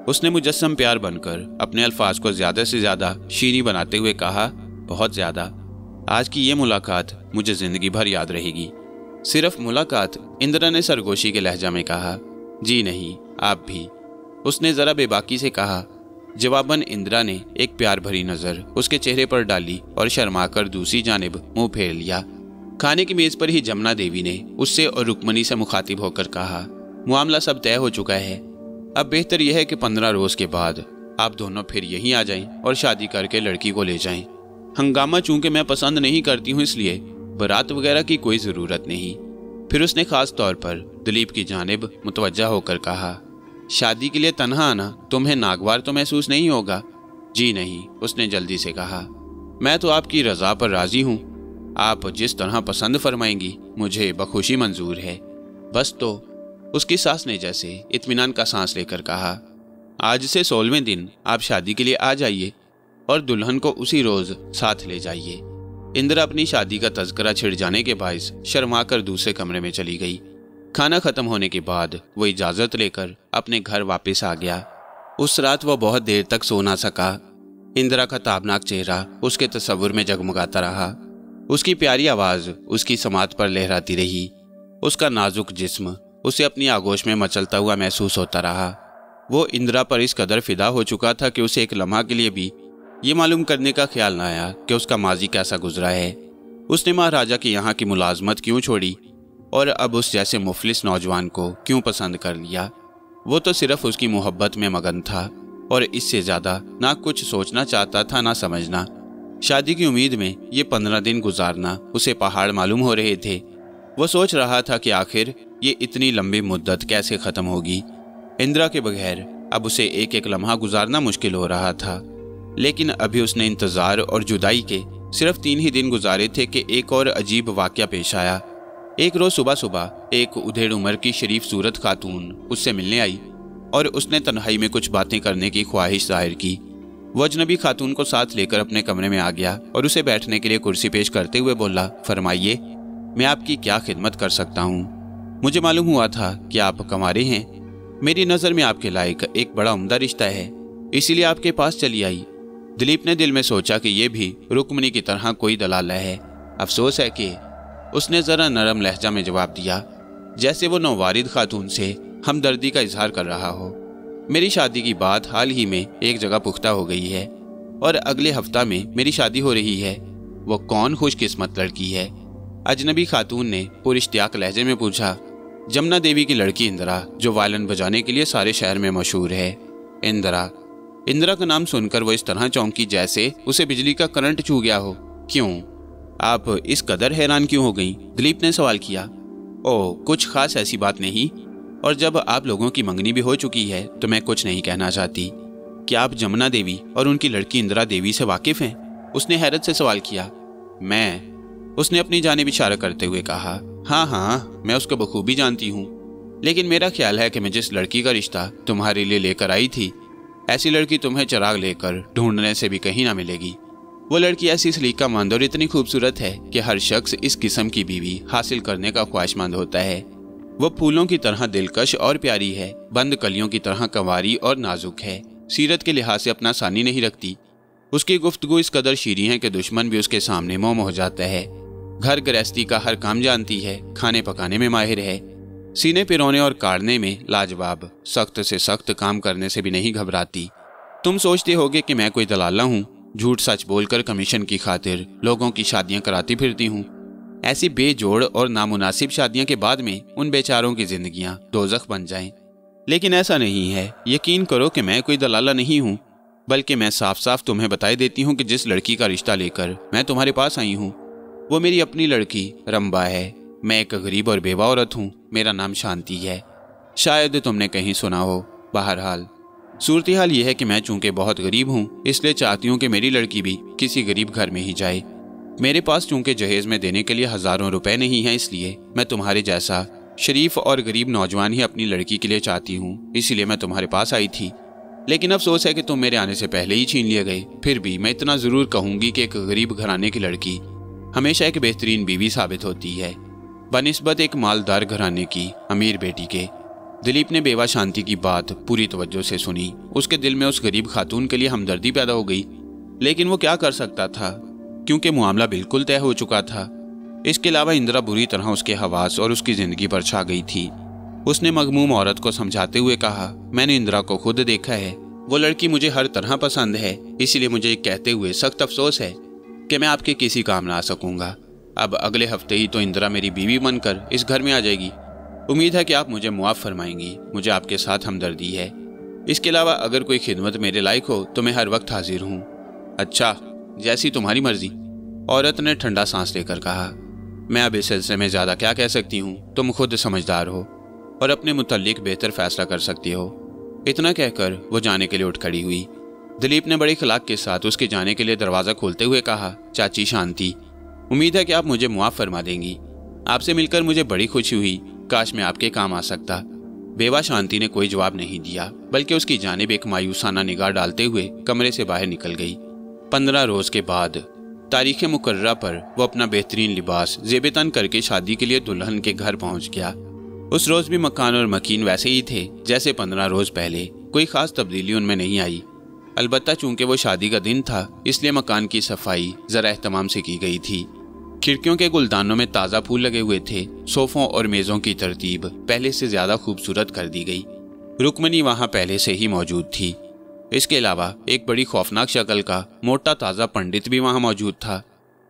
उसने मुजस्सम प्यार बनकर अपने अल्फाज को ज़्यादा से ज़्यादा शीरी बनाते हुए कहा, बहुत ज़्यादा। आज की ये मुलाकात मुझे ज़िंदगी भर याद रहेगी। सिर्फ मुलाकात? इंदिरा ने सरगोशी के लहजा में कहा। जी नहीं, आप भी, उसने ज़रा बेबाकी से कहा। जवाबन इंदिरा ने एक प्यार भरी नज़र उसके चेहरे पर डाली और शर्माकर दूसरी जानिब मुंह फेर लिया। खाने की मेज़ पर ही जमुना देवी ने उससे और रुक्मणी से मुखातिब होकर कहा, मामला सब तय हो चुका है। अब बेहतर यह है कि 15 रोज़ के बाद आप दोनों फिर यहीं आ जाएं और शादी करके लड़की को ले जाएं। हंगामा चूंकि मैं पसंद नहीं करती हूँ, इसलिए बारात वगैरह की कोई ज़रूरत नहीं। फिर उसने खास तौर पर दिलीप की जानिब मुतवज्जा होकर कहा, शादी के लिए तन्हा आना तुम्हें नागवार तो महसूस नहीं होगा? जी नहीं, उसने जल्दी से कहा। मैं तो आपकी रज़ा पर राज़ी हूँ। आप जिस तरह पसंद फरमाएंगी मुझे बखुशी मंजूर है। बस तो, उसकी सास ने जैसे इत्मीनान का सांस लेकर कहा, आज से 16वें दिन आप शादी के लिए आ जाइए और दुल्हन को उसी रोज़ साथ ले जाइए। इंदिरा अपनी शादी का तज़किरा छिड़ जाने के बायस शर्मा कर दूसरे कमरे में चली गई। खाना खत्म होने के बाद वो इजाज़त लेकर अपने घर वापस आ गया। उस रात वह बहुत देर तक सो ना सका। इंदिरा का ताबनाक चेहरा उसके तस्वुर में जगमगाता रहा। उसकी प्यारी आवाज़ उसकी समात पर लहराती रही। उसका नाजुक जिस्म उसे अपनी आगोश में मचलता हुआ महसूस होता रहा। वो इंदिरा पर इस कदर फिदा हो चुका था कि उसे एक लम्हा के लिए भी ये मालूम करने का ख्याल न आया कि उसका माजी कैसा गुजरा है। उसने महाराजा की यहाँ की मुलाजमत क्यों छोड़ी और अब उस जैसे मुफलिस नौजवान को क्यों पसंद कर लिया। वो तो सिर्फ उसकी मोहब्बत में मगन था और इससे ज़्यादा ना कुछ सोचना चाहता था ना समझना। शादी की उम्मीद में ये 15 दिन गुजारना उसे पहाड़ मालूम हो रहे थे। वो सोच रहा था कि आखिर ये इतनी लंबी मुद्दत कैसे ख़त्म होगी। इंदिरा के बगैर अब उसे एक एक लम्हा गुजारना मुश्किल हो रहा था। लेकिन अभी उसने इंतज़ार और जुदाई के सिर्फ 3 ही दिन गुजारे थे कि एक और अजीब वाक़या पेश आया। एक रोज़ सुबह सुबह एक उधेड़ उम्र की शरीफ सूरत खातून उससे मिलने आई और उसने तन्हाई में कुछ बातें करने की ख्वाहिश जाहिर की। वो अजनबी खातून को साथ लेकर अपने कमरे में आ गया और उसे बैठने के लिए कुर्सी पेश करते हुए बोला, फरमाइए, मैं आपकी क्या खिदमत कर सकता हूँ। मुझे मालूम हुआ था कि आप कंवारे हैं। मेरी नज़र में आपके लायक एक बड़ा उम्दा रिश्ता है, इसीलिए आपके पास चली आई। दिलीप ने दिल में सोचा कि यह भी रुक्मणी की तरह कोई दलाला है। अफसोस है कि उसने ज़रा नरम लहजा में जवाब दिया, जैसे वो नौवारिद खातून से हमदर्दी का इजहार कर रहा हो। मेरी शादी की बात हाल ही में एक जगह पुख्ता हो गई है और अगले हफ्ता में मेरी शादी हो रही है। वो कौन खुशकिस्मत लड़की है? अजनबी खातून ने पुरिश्तियाक लहजे में पूछा। जमुना देवी की लड़की इंदिरा, जो वायलिन बजाने के लिए सारे शहर में मशहूर है। इंदिरा का नाम सुनकर वो इस तरह चौंकी जैसे उसे बिजली का करंट छू गया हो। क्यों, आप इस कदर हैरान क्यों हो गई? दिलीप ने सवाल किया। ओह, कुछ खास ऐसी बात नहीं, और जब आप लोगों की मंगनी भी हो चुकी है तो मैं कुछ नहीं कहना चाहती। क्या आप जमुना देवी और उनकी लड़की इंदिरा देवी से वाकिफ हैं? उसने हैरत से सवाल किया। मैं? उसने अपनी जानिब इशारा करते हुए कहा, हाँ, मैं उसको बखूबी जानती हूँ। लेकिन मेरा ख्याल है कि मैं जिस लड़की का रिश्ता तुम्हारे लिए लेकर आई थी, ऐसी लड़की तुम्हें चिराग लेकर ढूंढने से भी कहीं ना मिलेगी। वो लड़की ऐसी सलीकामंद और इतनी खूबसूरत है कि हर शख्स इस किस्म की बीवी हासिल करने का ख्वाहिशमंद होता है। वो फूलों की तरह दिलकश और प्यारी है, बंद कलियों की तरह कंवारी और नाजुक है, सीरत के लिहाज से अपना सानी नहीं रखती। उसकी गुफ्तगू इस कदर शीरी है कि दुश्मन भी उसके सामने मोम हो जाता है। घर गृहस्थी का हर काम जानती है, खाने पकाने में माहिर है, सीने पिरोने और काटने में लाजवाब, सख्त से सख्त काम करने से भी नहीं घबराती। तुम सोचते होगे कि मैं कोई दलाला हूँ, झूठ सच बोलकर कमीशन की खातिर लोगों की शादियां कराती फिरती हूँ। ऐसी बेजोड़ और नामुनासिब शादियां के बाद में उन बेचारों की जिंदगियां दोज़ख बन जाएं। लेकिन ऐसा नहीं है। यकीन करो कि मैं कोई दलाला नहीं हूँ, बल्कि मैं साफ साफ तुम्हें बताए देती हूँ कि जिस लड़की का रिश्ता लेकर मैं तुम्हारे पास आई हूँ वो मेरी अपनी लड़की रंबा है। मैं एक गरीब और बेवा औरत हूँ। मेरा नाम शांति है। शायद तुमने कहीं सुना हो। बहरहाल सूरत हाल यह है कि मैं चूंकि बहुत गरीब हूँ, इसलिए चाहती हूँ कि मेरी लड़की भी किसी गरीब घर में ही जाए। मेरे पास चूंकि जहेज में देने के लिए हज़ारों रुपए नहीं हैं, इसलिए मैं तुम्हारे जैसा शरीफ और गरीब नौजवान ही अपनी लड़की के लिए चाहती हूँ। इसीलिए मैं तुम्हारे पास आई थी। लेकिन अफसोस है कि तुम मेरे आने से पहले ही छीन लिए गए। फिर भी मैं इतना ज़रूर कहूँगी कि एक गरीब घराने की लड़की हमेशा एक बेहतरीन बीवी साबित होती है बनिस्बत एक मालदार घराने की अमीर बेटी के। दिलीप ने बेवा शांति की बात पूरी तवज्जो से सुनी। उसके दिल में उस गरीब खातून के लिए हमदर्दी पैदा हो गई, लेकिन वो क्या कर सकता था क्योंकि मामला बिल्कुल तय हो चुका था। इसके अलावा इंदिरा बुरी तरह उसके हवास और उसकी जिंदगी पर छा गई थी। उसने मगमूम औरत को समझाते हुए कहा, मैंने इंदिरा को खुद देखा है। वो लड़की मुझे हर तरह पसंद है, इसीलिए मुझे कहते हुए सख्त अफसोस है कि मैं आपके किसी काम ना आ सकूंगा। अब अगले हफ्ते ही तो इंदिरा मेरी बीवी बनकर इस घर में आ जाएगी। उम्मीद है कि आप मुझे मुआफ़ फरमाएंगी। मुझे आपके साथ हमदर्दी है। इसके अलावा अगर कोई खिदमत मेरे लायक हो तो मैं हर वक्त हाजिर हूँ। अच्छा, जैसी तुम्हारी मर्जी, औरत ने ठंडा सांस लेकर कहा। मैं अब इस सिलसिले में ज़्यादा क्या कह सकती हूँ। तुम खुद समझदार हो और अपने मुतल्लिक बेहतर फैसला कर सकती हो। इतना कहकर वो जाने के लिए उठ खड़ी हुई। दिलीप ने बड़े इखलाक के साथ उसके जाने के लिए दरवाज़ा खोलते हुए कहा, चाची शांति, उम्मीद है कि आप मुझे मुआफ़ फरमा देंगी। आपसे मिलकर मुझे बड़ी खुशी हुई। काश मैं आपके काम आ सकता। बेवा शांति ने कोई जवाब नहीं दिया, बल्कि उसकी जानिब एक मायूसाना निगाह डालते हुए कमरे से बाहर निकल गई। 15 रोज के बाद तारीख मुकर्ररा पर वो अपना बेहतरीन लिबास ज़ेब तन करके शादी के लिए दुल्हन के घर पहुंच गया। उस रोज भी मकान और मकीन वैसे ही थे जैसे 15 रोज पहले, कोई खास तब्दीली उनमें नहीं आई। अलबत्ता चूंकि वो शादी का दिन था इसलिए मकान की सफाई जरा एहतमाम से की गई थी। खिड़कियों के गुलदानों में ताज़ा फूल लगे हुए थे। सोफों और मेज़ों की तरतीब पहले से ज़्यादा खूबसूरत कर दी गई। रुक्मणी वहाँ पहले से ही मौजूद थी। इसके अलावा एक बड़ी खौफनाक शक्ल का मोटा ताज़ा पंडित भी वहाँ मौजूद था,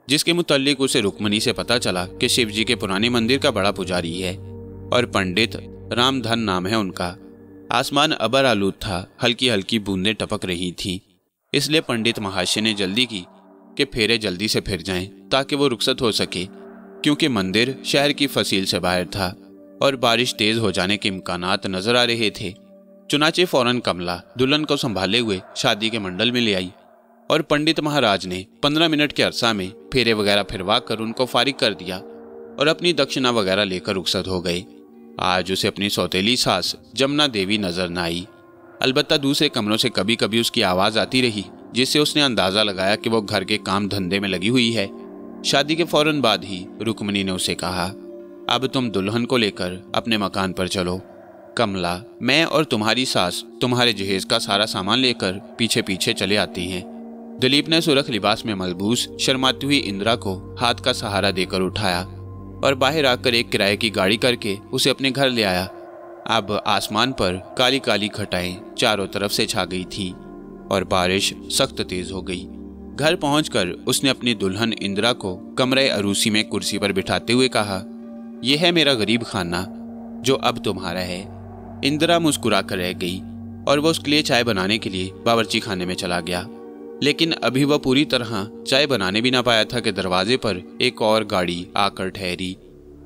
जिसके मुतल्लिक उसे रुक्मणी से पता चला कि शिव जी के पुराने मंदिर का बड़ा पुजारी है और पंडित रामधन नाम है उनका। आसमान अबर आलूद था, हल्की हल्की बूंदें टपक रही थीं। इसलिए पंडित महाशय ने जल्दी की कि फेरे जल्दी से फिर जाएं ताकि वो रुखसत हो सके, क्योंकि मंदिर शहर की फसील से बाहर था और बारिश तेज हो जाने के इम्कानात नजर आ रहे थे। चुनाचे फौरन कमला दुल्हन को संभाले हुए शादी के मंडल में ले आई और पंडित महाराज ने 15 मिनट के अरसा में फेरे वगैरह फिरवा कर उनको फारिग कर दिया और अपनी दक्षिणा वगैरह लेकर रुखसत हो गए। आज उसे अपनी सौतेली सास जमुना देवी नजर न आई। अलबत्ता दूसरे कमरों से कभी कभी उसकी आवाज आती रही, जिससे उसने अंदाजा लगाया कि वो घर के काम धंधे में लगी हुई है। शादी के फौरन बाद ही रुक्मणी ने उसे कहा, अब तुम दुल्हन को लेकर अपने मकान पर चलो। कमला, मैं और तुम्हारी सास तुम्हारे जहेज का सारा सामान लेकर पीछे पीछे चले आते हैं। दिलीप ने सुरख लिबास में मलबूस शर्माती हुई इंदिरा को हाथ का सहारा देकर उठाया और बाहर आकर एक किराए की गाड़ी करके उसे अपने घर ले आया। अब आसमान पर काली काली घटाएं चारों तरफ से छा गई थीं और बारिश सख्त तेज हो गई। घर पहुंचकर उसने अपनी दुल्हन इंदिरा को कमरे अरूसी में कुर्सी पर बिठाते हुए कहा, यह है मेरा गरीब खाना जो अब तुम्हारा है। इंदिरा मुस्कुराकर रह गई और वो उसके लिए चाय बनाने के लिए बावर्ची खाने में चला गया। लेकिन अभी वह पूरी तरह चाय बनाने भी ना पाया था कि दरवाजे पर एक और गाड़ी आकर ठहरी,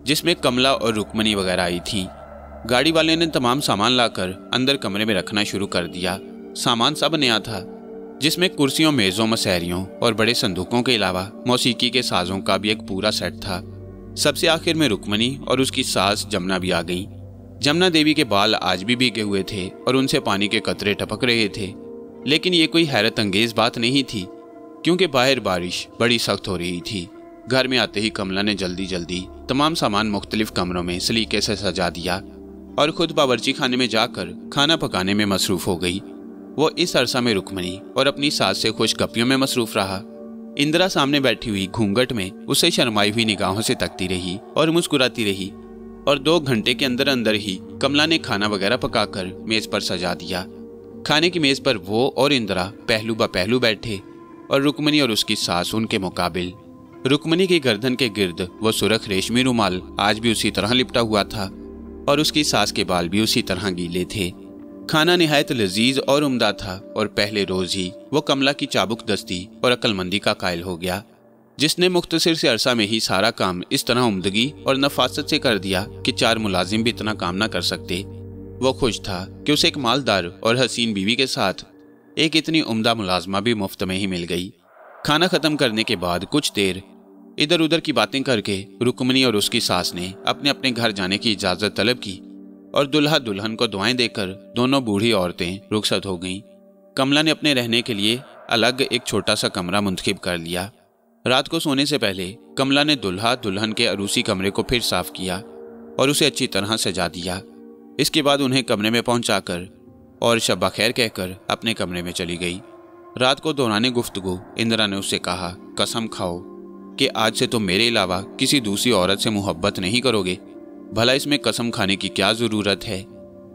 जिसमें कमला और रुक्मणी वगैरह आई थी। गाड़ी वाले ने तमाम सामान लाकर अंदर कमरे में रखना शुरू कर दिया। सामान सब नया था, जिसमें कुर्सियों, मेज़ों, मसहरियों और बड़े संदूकों के अलावा मौसीकी के साजों का भी एक पूरा सेट था। सबसे आखिर में रुक्मणी और उसकी सास जमुना भी आ गई। जमुना देवी के बाल आज भी भीगे हुए थे और उनसे पानी के कतरे टपक रहे थे, लेकिन ये कोई हैरत अंगेज बात नहीं थी, क्योंकि बाहर बारिश बड़ी सख्त हो रही थी। घर में आते ही कमला ने जल्दी जल्दी तमाम सामान मुख्तलिफ कमरों में सलीके से सजा दिया और खुद बावर्ची खाने में जाकर खाना पकाने में मसरूफ हो गई। वो इस अरसा में रुक्मणी और अपनी सास से खुशगपियों में मसरूफ रहा। इंदिरा सामने बैठी हुई घूंघट में उसे शर्माई हुई निगाहों से तकती रही और मुस्कुराती रही और 2 घंटे के अंदर अंदर ही कमला ने खाना वगैरह पकाकर मेज पर सजा दिया। खाने की मेज पर वो और इंदिरा पहलू ब पहलू बैठे और रुक्मणी और उसकी सास उनके मुकाबिल। रुक्मणी की गर्दन के गिर्द वो सुरख रेशमी रुमाल आज भी उसी तरह लिपटा हुआ था और उसकी सास के बाल भी उसी तरह गीले थे। खाना निहायत लजीज और उम्दा था और पहले रोज ही वो कमला की चाबुक दस्ती और अक्लमंदी का कायल हो गया, जिसने मुख्तसर से अरसा में ही सारा काम इस तरह उम्दगी और नफासत से कर दिया कि 4 मुलाजिम भी इतना काम न कर सकते। वो खुश था कि उसे एक मालदार और हसीन बीवी के साथ एक इतनी उम्दा मुलाजमा भी मुफ्त में ही मिल गई। खाना खत्म करने के बाद कुछ देर इधर उधर की बातें करके रुक्मणी और उसकी सास ने अपने अपने घर जाने की इजाजत तलब की और दुल्हा दुल्हन को दुआएं देकर दोनों बूढ़ी औरतें रुखसत हो गईं। कमला ने अपने रहने के लिए अलग एक छोटा सा कमरा मुंतखब कर लिया। रात को सोने से पहले कमला ने दुल्हा दुल्हन के अरूसी कमरे को फिर साफ किया और उसे अच्छी तरह सजा दिया। इसके बाद उन्हें कमरे में पहुंचाकर और शब्बा खैर कहकर अपने कमरे में चली गई। रात को दौराने गुफ्तगू इंदिरा ने उससे कहा, कसम खाओ कि आज से तुम मेरे अलावा किसी दूसरी औरत से मोहब्बत नहीं करोगे। भला इसमें कसम खाने की क्या जरूरत है?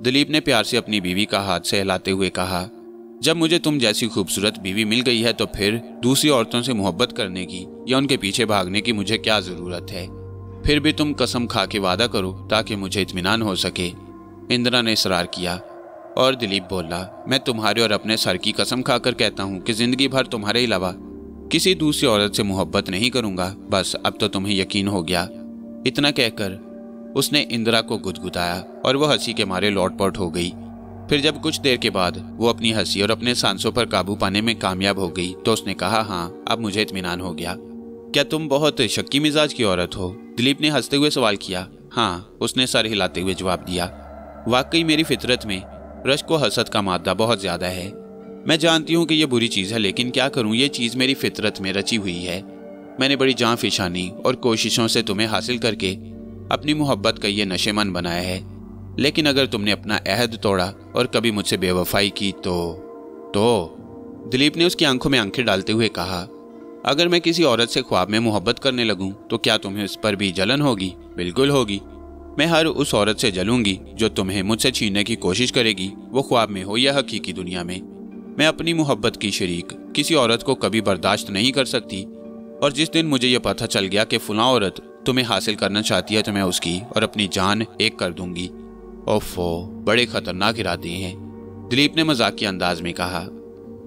दिलीप ने प्यार से अपनी बीवी का हाथ सहलाते हुए कहा, जब मुझे तुम जैसी खूबसूरत बीवी मिल गई है तो फिर दूसरी औरतों से मोहब्बत करने की या उनके पीछे भागने की मुझे क्या जरूरत है? फिर भी तुम कसम खा के वादा करो ताकि मुझे इत्मीनान हो सके। इंदिरा ने इसरार किया और दिलीप बोला, मैं तुम्हारे और अपने सर की कसम खाकर कहता हूँ कि जिंदगी भर तुम्हारे अलावा किसी दूसरी औरत से मोहब्बत नहीं करूंगा। बस अब तो तुम्हें यकीन हो गया। इतना कहकर उसने इंदिरा को गुदगुदाया और वह हंसी के मारे लौटपौट हो गई। फिर जब कुछ देर के बाद वो अपनी हंसी और अपने सांसों पर काबू पाने में कामयाब हो गई तो उसने कहा, हाँ अब मुझे इत्मीनान हो गया। क्या तुम बहुत शक्की मिजाज की औरत हो? दिलीप ने हंसते हुए सवाल किया। हाँ, उसने सर हिलाते हुए जवाब दिया। वाकई मेरी फितरत में रश्क व हसद का मादा बहुत ज्यादा है। मैं जानती हूँ कि यह बुरी चीज़ है, लेकिन क्या करूँ, ये चीज़ मेरी फितरत में रची हुई है। मैंने बड़ी जान फिशानी और कोशिशों से तुम्हें हासिल करके अपनी मोहब्बत का ये नशेमंद बनाया है, लेकिन अगर तुमने अपना अहद तोड़ा और कभी मुझसे बेवफाई की तो दिलीप ने उसकी आंखों में आंखें डालते हुए कहा, अगर मैं किसी औरत से ख्वाब में मोहब्बत करने लगूं तो क्या तुम्हें उस पर भी जलन होगी? बिल्कुल होगी। मैं हर उस औरत से जलूंगी जो तुम्हें मुझसे छीनने की कोशिश करेगी, वो ख्वाब में हो या हकीकी दुनिया में। मैं अपनी मोहब्बत की शरीक किसी औरत को कभी बर्दाश्त नहीं कर सकती, और जिस दिन मुझे यह पता चल गया कि फलां औरत तुम्हें हासिल करना चाहती है तो मैं उसकी और अपनी जान एक कर दूंगी। ओफो, बड़े खतरनाक इरादे हैं, दिलीप ने मजाकिया अंदाज में कहा।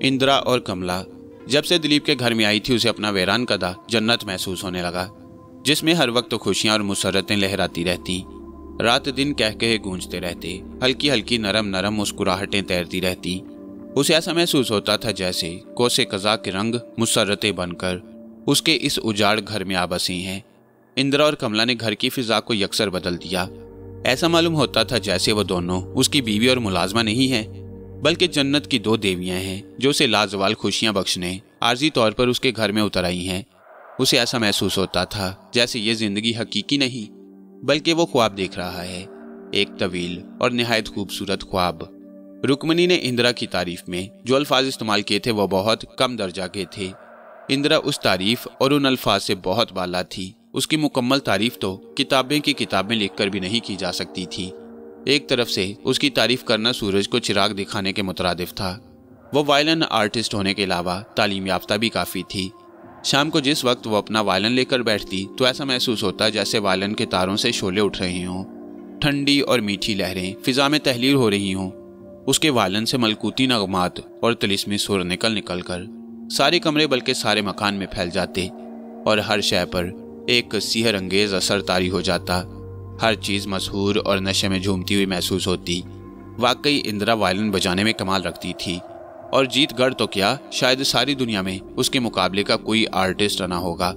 इंदिरा और कमला जब से दिलीप के घर में आई थी उसे अपना वीरान कदा जन्नत महसूस होने लगा, जिसमें हर वक्त खुशियां और मुसर्रतें लहराती रहती, रात दिन कह कहे गूंजते रहते, हल्की हल्की नरम नरम मुस्कुराहटें तैरती रहती। उसे ऐसा महसूस होता था जैसे कोसे कज़ा के रंग मुसर्रतें बनकर उसके इस उजाड़ घर में आ बसी हैं। इंदिरा और कमला ने घर की फिजा को यकसर बदल दिया। ऐसा मालूम होता था जैसे वो दोनों उसकी बीवी और मुलाजमा नहीं है, बल्कि जन्नत की दो देवियां हैं जो उसे लाजवाल खुशियां बख्शने आर्जी तौर पर उसके घर में उतर आई हैं। उसे ऐसा महसूस होता था जैसे ये जिंदगी हकीकी नहीं बल्कि वो ख्वाब देख रहा है, एक तवील और निहायत खूबसूरत ख्वाब। रुक्मणी ने इंदिरा की तारीफ में जो अल्फाज इस्तेमाल किए थे वो बहुत कम दर्जा के थे। इंदिरा उस तारीफ और उन अल्फाज से बहुत बाला थी। उसकी मुकम्मल तारीफ तो किताबें की किताबें लिखकर भी नहीं की जा सकती थी। एक तरफ से उसकी तारीफ करना सूरज को चिराग दिखाने के मुतरादिफ था। वो वायलिन आर्टिस्ट होने के अलावा तालीम याफ्ता भी काफ़ी थी। शाम को जिस वक्त वो अपना वायलिन लेकर बैठती तो ऐसा महसूस होता जैसे वायलिन के तारों से शोले उठ रहे हों, ठंडी और मीठी लहरें फिजा में तहलील हो रही हों। उसके वायलिन से मलकूती नगमात और तिलिस्मी सुर निकल कर सारे कमरे बल्कि सारे मकान में फैल जाते और हर शय पर एक सिहर अंगेज असर तारी हो जाता। हर चीज़ मशहूर और नशे में झूमती हुई महसूस होती। वाकई इंदिरा वायलिन बजाने में कमाल रखती थी, और जीतगढ़ तो क्या शायद सारी दुनिया में उसके मुकाबले का कोई आर्टिस्ट ना होगा।